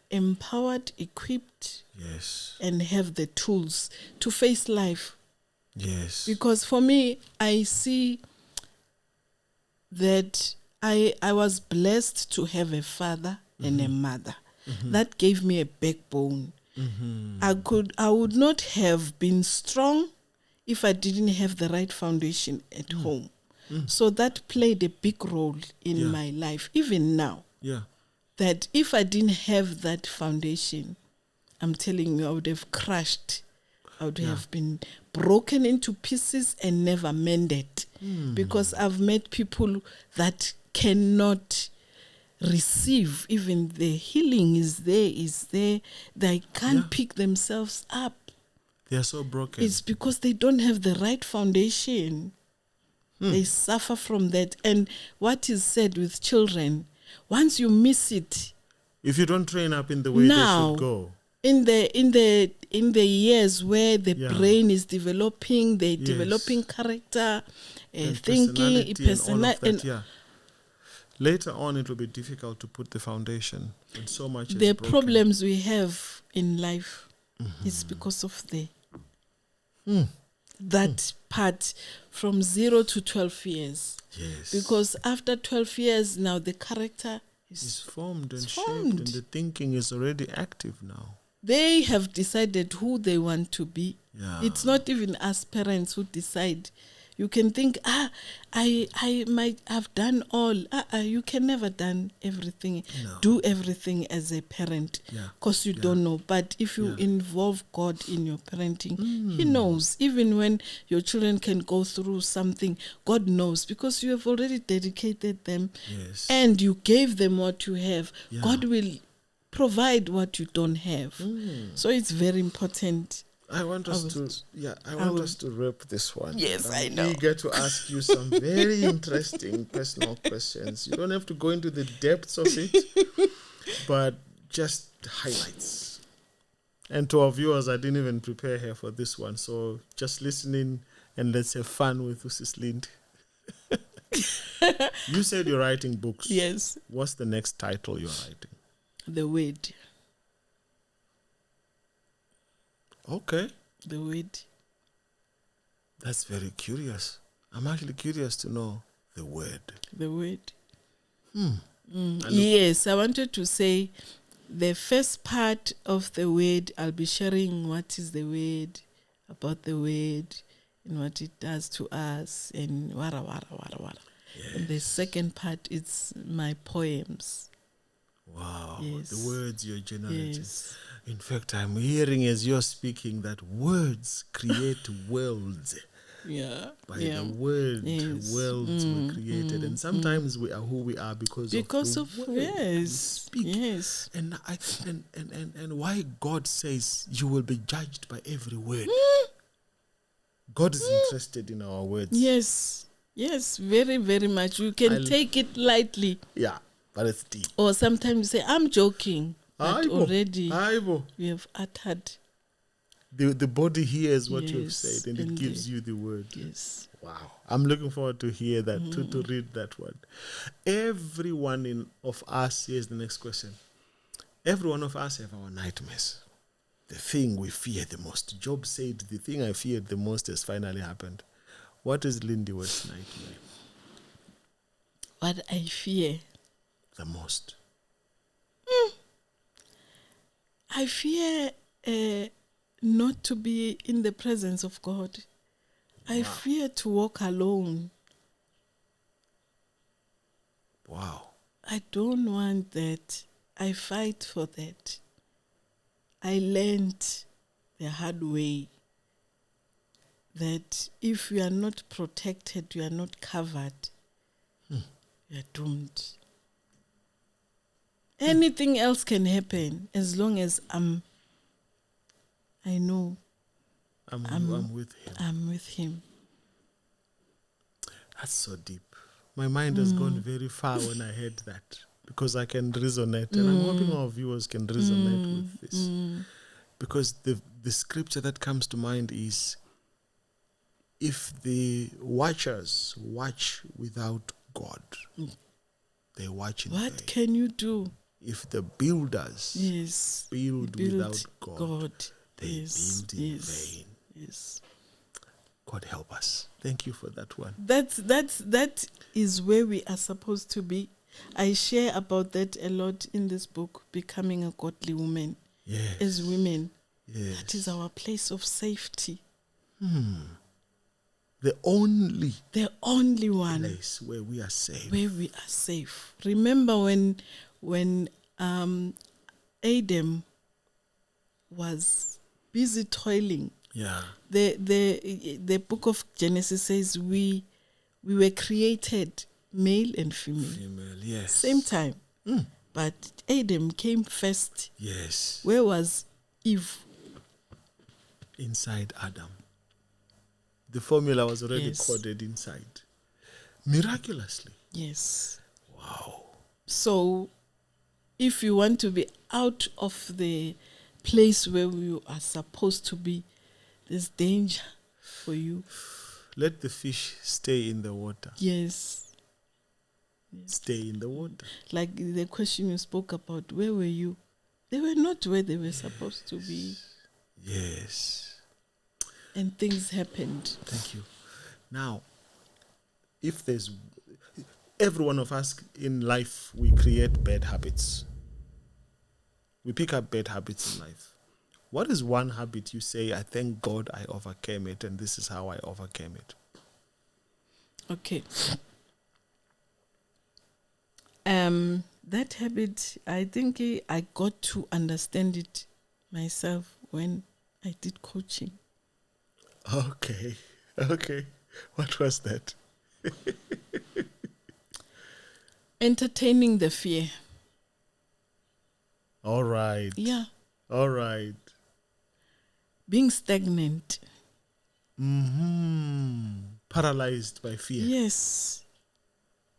empowered, equipped, and have the tools to face life. Yes. Because for me, I see that I was blessed to have a father and a mother. That gave me a backbone. I would not have been strong if I didn't have the right foundation at home. So that played a big role in my life, even now. Yeah. That if I didn't have that foundation, I'm telling you, I would have crushed. I would have been broken into pieces and never mended. Because I've met people that cannot receive, even the healing is there. They can't pick themselves up. They are so broken. It's because they don't have the right foundation. They suffer from that. And what is said with children, once you miss it, if you don't train up in the way they should go, in the years where the brain is developing, they're developing character, thinking, personality, later on it will be difficult to put the foundation, and so much is the broken. problems we have in life is because of that part from 0 to 12 years. Yes. Because after 12 years, now the character is formed and formed. shaped, and the thinking is already active now. They have decided who they want to be. Yeah. It's not even us parents who decide. You can think, I might have done all. You can never do everything as a parent, because you don't know. But if you involve God in your parenting, He knows. Even when your children can go through something, God knows, because you have already dedicated them, and you gave them what you have. God will provide what you don't have. So it's very important. I want us to wrap this one. Yes, I know. I'm eager to ask you some very interesting personal questions. You don't have to go into the depths of it, but just highlights. And to our viewers, I didn't even prepare her for this one, so just listening and let's have fun with Sis Lind. You said you're writing books. Yes. What's the next title you're writing? The Word. Okay. The Word. That's very curious. I'm actually curious to know the Word. The Word. Yes, I wanted to say the first part of the Word, I'll be sharing what is the Word, about the Word, and what it does to us, and wara. Yes. And the second part, it's my poems. Wow. Yes. The words you're generating. Yes. In fact, I'm hearing as you're speaking that words create worlds. Yeah. By the word, worlds were created. And sometimes we are who we are because of the word we speak. Yes. And why God says you will be judged by every word. God is interested in our words. Yes. Yes, very, very much. You can take it lightly. Yeah, but it's deep. Or sometimes you say, I'm joking. But already we have uttered. The body hears what you have said, and it gives you the word. Yes. Wow. I'm looking forward to hear that, to read that word. Every one of us, here's the next question. Every one of us have our nightmares. The thing we fear the most. Job said, the thing I feared the most has finally happened. What is Lindiwe's nightmare? What I fear the most? I fear not to be in the presence of God. I fear to walk alone. Wow. I don't want that. I fight for that. I learned the hard way that if you are not protected, you are not covered, you are doomed. Anything else can happen as long as I know I'm with him. I'm with him. That's so deep. My mind has gone very far when I heard that, because I can resonate, and I'm hoping our viewers can resonate with this. Because the scripture that comes to mind is, if the watchers watch without God, they watch in vain. What can you do? If the builders build without God, they build in vain. Yes. God help us. Thank you for that one. That is where we are supposed to be. I share about that a lot in this book, Becoming a Godly Woman. Yes. As women, Yes. that is our place of safety. The only one place where we are safe. Where we are safe. Remember when Adam was busy toiling. Yeah. The book of Genesis says we were created male and female. Female, yes. Same time. But Adam came first. Yes. Where was Eve? Inside Adam. The formula was already coded inside. Miraculously. Yes. Wow. So, if you want to be out of the place where you are supposed to be, there's danger for you. Let the fish stay in the water. Yes. Stay in the water. Like the question you spoke about, where were you? They were not where they were supposed to be. Yes. And things happened. Thank you. Now, if there's... Every one of us in life, we create bad habits. We pick up bad habits in life. What is one habit you say, I thank God I overcame it, and this is how I overcame it? Okay. That habit, I think I got to understand it myself when I did coaching. Okay. What was that? Entertaining the fear. All right. Yeah. All right. Being stagnant. Paralyzed by fear. Yes.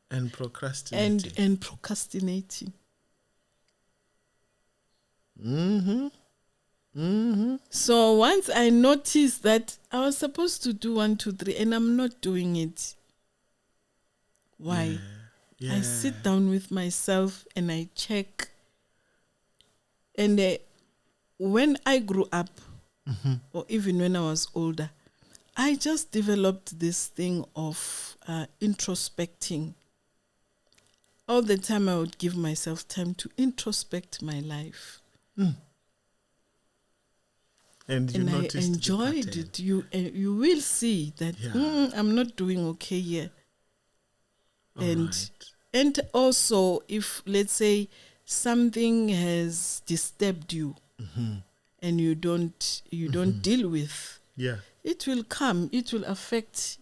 And procrastinating. And procrastinating. So once I noticed that I was supposed to do 1, 2, 3 and I'm not doing it. Why? Yeah. I sit down with myself and I check. And when I grew up, or even when I was older, I just developed this thing of introspecting. All the time I would give myself time to introspect my life. And I enjoyed it. You will see that I'm not doing okay here. And also, if let's say something has disturbed you, and you don't deal with, it will come. It will affect.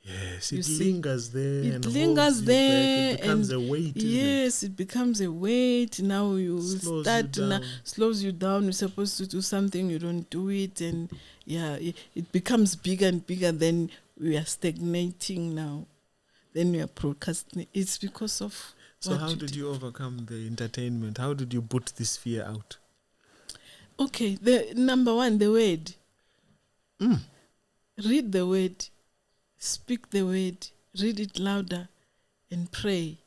Yes, it lingers there. It lingers there. It becomes a weight. Yes, it becomes a weight. Now you slows you down. You're supposed to do something, you don't do it, and it becomes bigger and bigger. Then we are stagnating now. Then we are procrastinating. It's because of. So how did you overcome the entertainment? How did you put this fear out? Okay, the number one, the word. Read the word. Speak the word, read it louder, and pray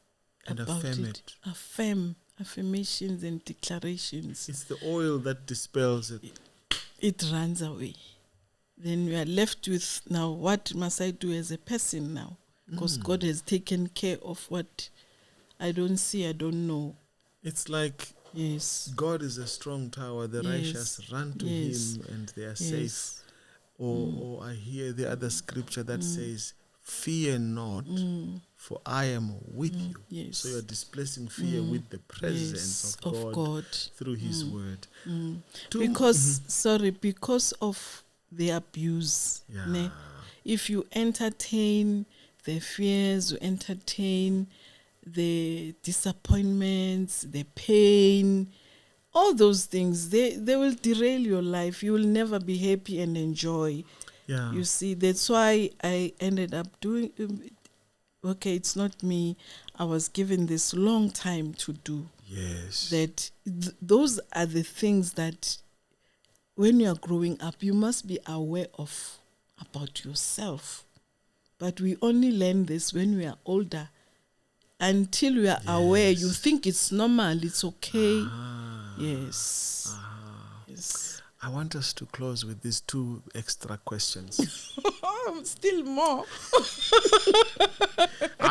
and about affirm it. Affirm affirmations and declarations. It's the oil that dispels it. It runs away. Then we are left with, now what must I do as a person now? Because God has taken care of what I don't see, I don't know. It's like God is a strong tower. The righteous run to Him and they are safe. Or I hear the other scripture that says, fear not, for I am with you. Yes. So you're displacing fear with the presence of God through His word. Because of the abuse. If you entertain the fears, you entertain the disappointments, the pain, all those things, they will derail your life. You will never be happy and enjoy. You see, that's why I ended up doing, it's not me. I was given this long time to do. Yes. That those are the things that when you are growing up, you must be aware of about yourself. But we only learn this when we are older. Until we are aware, you think it's normal, it's okay. Yes. I want us to close with these 2 extra questions. Still more.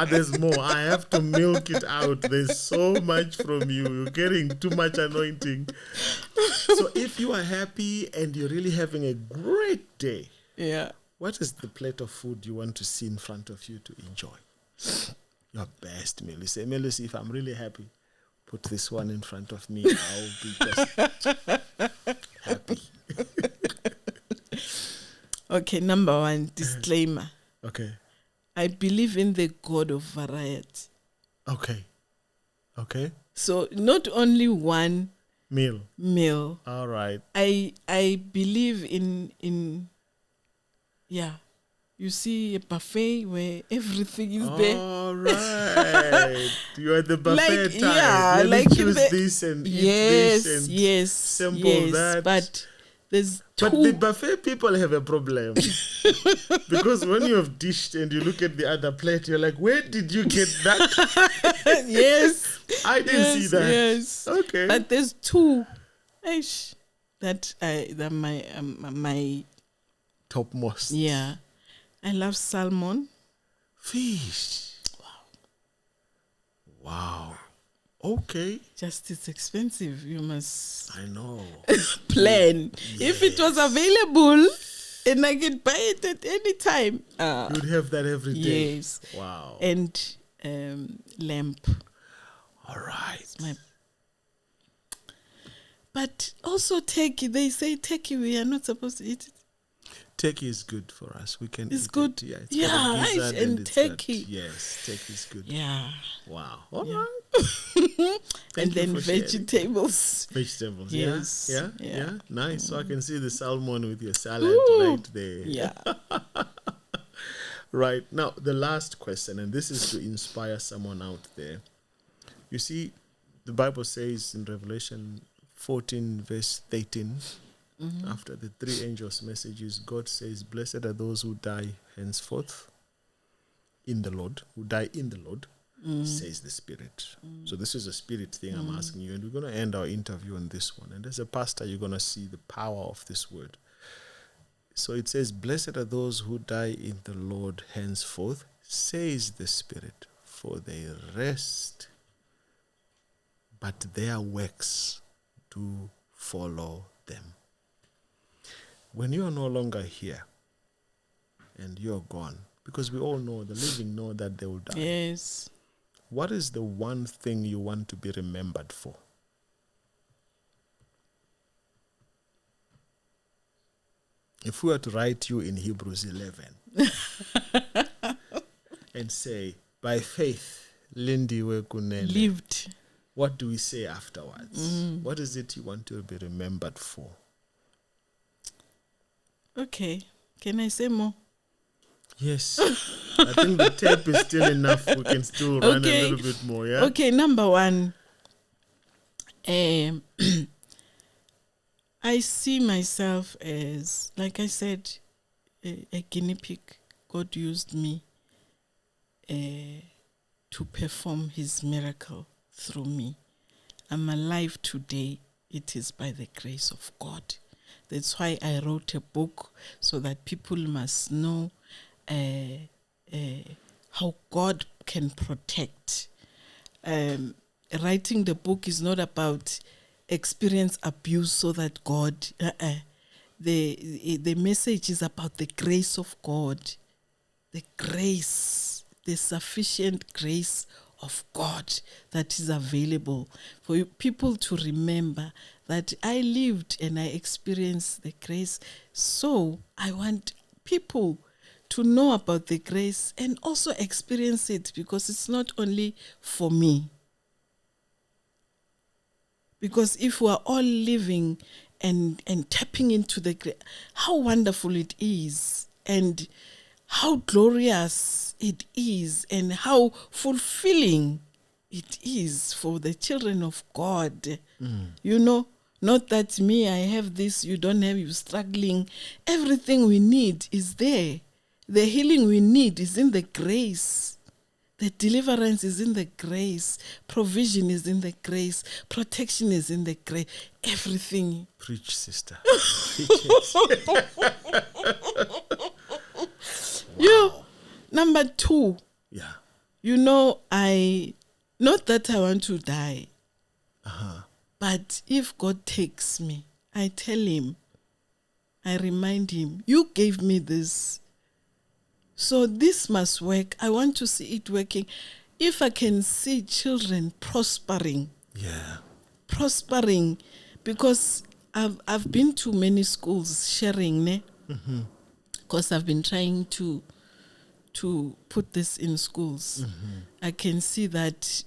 There's more. I have to milk it out. There's so much from you. You're getting too much anointing. So if you are happy and you're really having a great day, what is the plate of food you want to see in front of you to enjoy? Your best meal. You say, Melusi, if I'm really happy, put this one in front of me. I'll be just happy. Okay, number 1, disclaimer. Okay. I believe in the God of variety. Okay. Okay. So not only one meal. All right. I believe in you see a buffet where everything is there. All right. You are the buffet type. Yeah, Let me choose this and eat this and simple that. But there's two. But the buffet people have a problem. Because when you have dished and you look at the other plate, you're like, where did you get that? Yes. I didn't see that. Yes. Okay. But there's 2 that my topmost. Yeah. I love salmon. Fish. Wow. Okay. Just it's expensive. You must I know. plan. Yes. If it was available and I could buy it at any time. You'd have that every day. Yes. Wow. And lamb. All right. But also turkey. They say turkey, we are not supposed to eat it. Turkey is good for us. We can it's eat good. It. Yeah, it's and turkey. Yes, turkey is good. Yeah. Wow. All right. And then vegetables. Vegetables. Yes. Yeah. Nice. So I can see the salmon with your salad right there. Yeah. Right. Now, the last question, and this is to inspire someone out there. You see, the Bible says in Revelation 14, verse 13, after the 3 angels' messages, God says, blessed are those who die henceforth in the Lord, who die in the Lord, says the Spirit. So this is a spirit thing I'm asking you, and we're going to end our interview on this one. And as a pastor, you're going to see the power of this word. So it says, blessed are those who die in the Lord henceforth, says the Spirit, for they rest, but their works do follow them. When you are no longer here and you're gone, because we all know, the living know that they will die. Yes. What is the one thing you want to be remembered for? If we were to write you in Hebrews 11 and say, by faith, Lindiwe Kunene lived. What do we say afterwards? What is it you want to be remembered for? Okay. Can I say more? Yes. I think the tape is still enough. We can still run a little bit more, yeah? Okay, number 1. I see myself as, like I said, a guinea pig. God used me to perform his miracle through me. I'm alive today. It is by the grace of God. That's why I wrote a book, so that people must know how God can protect. Writing the book is not about experience abuse so that God... The message is about the grace of God. The grace, the sufficient grace of God that is available for you, people to remember that I lived and I experienced the grace. So I want people to know about the grace and also experience it, because it's not only for me. Because if we are all living and tapping into the grace, how wonderful it is, and how glorious it is, and how fulfilling it is for the children of God. You know, not that me, I have this, you don't have, you're struggling. Everything we need is there. The healing we need is in the grace The deliverance is in the grace. Provision is in the grace. Protection is in the grace. Everything. Preach, sister. Preach it. Wow. Number 2. Yeah. Not that I want to die. Uh-huh. But if God takes me, I tell him, I remind him, you gave me this. So this must work. I want to see it working. If I can see children prospering. Yeah. Prospering. Because I've been to many schools sharing, ne? Mm-hmm. Because I've been trying to put this in schools. Mm-hmm. I can see that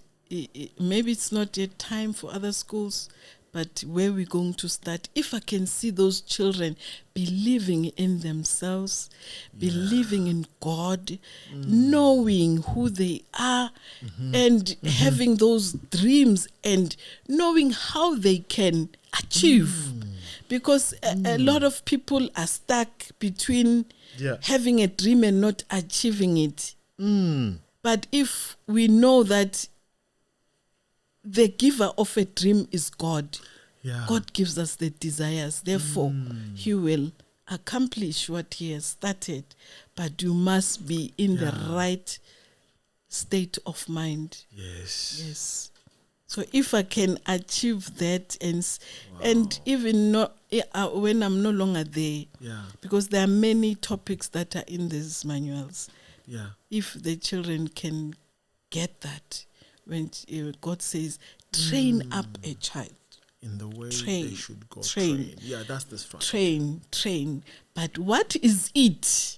maybe it's not yet time for other schools, but where we're going to start, if I can see those children believing in themselves, believing in God, knowing who they are, and having those dreams and knowing how they can achieve. Because a lot of people are stuck between having a dream and not achieving it. But if we know that the giver of a dream is God, God gives us the desires. Therefore, he will accomplish what he has started. But you must be in the right state of mind. Yes. So if I can achieve that and even not when I'm no longer there, because there are many topics that are in these manuals. If the children can get that, when God says, train up a child. In the way they should go. Train. Yeah, that's the strategy. Train. But what is it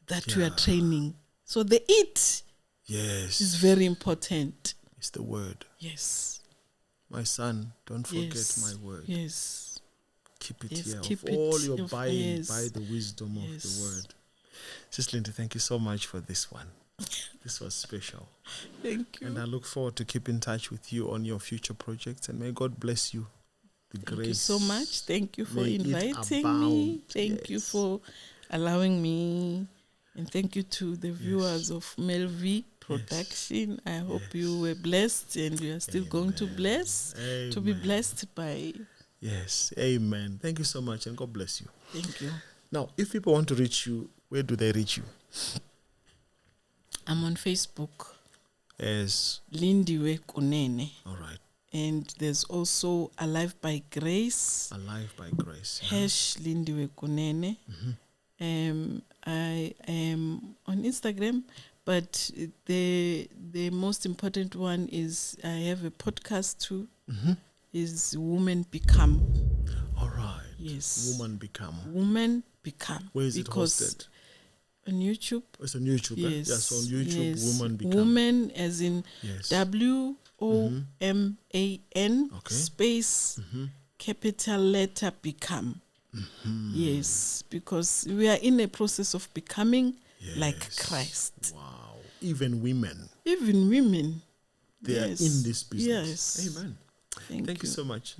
that we are training? So the it is very important. It's the word. Yes. My son, don't forget my word. Yes. Keep it here. Keep all it your buying, buy the wisdom of the word. Sister Linda, thank you so much for this one. This was special. Thank you. And I look forward to keep in touch with you on your future projects. And may God bless you. Thank you so much. Thank you for inviting me. Thank you for allowing me. And thank you to the viewers of MelVee Production. I hope you were blessed and you are still going to be blessed by. Yes. Amen. Thank you so much and God bless you. Thank you. Now, if people want to reach you, where do they reach you? I'm on Facebook as Lindiwe Kunene. All right. And there's also Alive by Grace. Alive by Grace. Lindiwe Kunene. I am on Instagram, but the most important one is I have a podcast too. Is Women Become. All right. Yes. Woman Become. Woman Become. Where is it hosted? On YouTube. It's on YouTube. Yes. Yes, on YouTube. Yes. Woman Become. Woman as in WOMAN space capital letter become. Yes, because we are in a process of becoming like Christ. Wow. Even women. They are in this business. Yes. Amen. Thank you so much.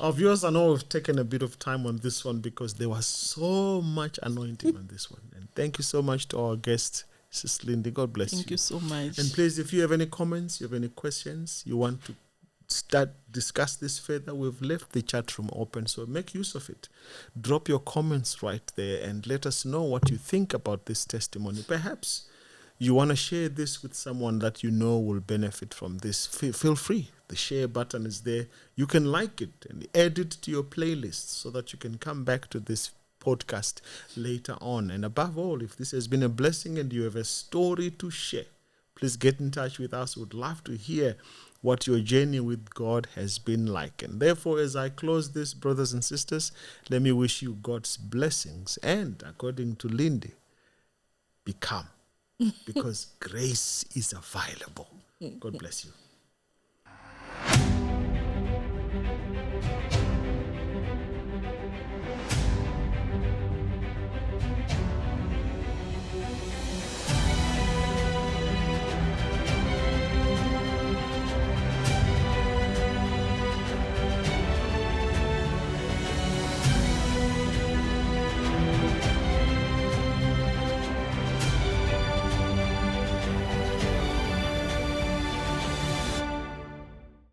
Our viewers, I know we've taken a bit of time on this one because there was so much anointing on this one. And thank you so much to our guest, Sister Lindy. God bless you. Thank you so much. And please, if you have any comments, you have any questions, you want to discuss this further, we've left the chat room open, so make use of it. Drop your comments right there and let us know what you think about this testimony. Perhaps you want to share this with someone that you know will benefit from this. Feel free. The share button is there. You can like it and add it to your playlist so that you can come back to this podcast later on. And above all, if this has been a blessing and you have a story to share, please get in touch with us. We'd love to hear what your journey with God has been like. And therefore, as I close this, brothers and sisters, let me wish you God's blessings. And according to Lindy, become. Because grace is available. God bless you.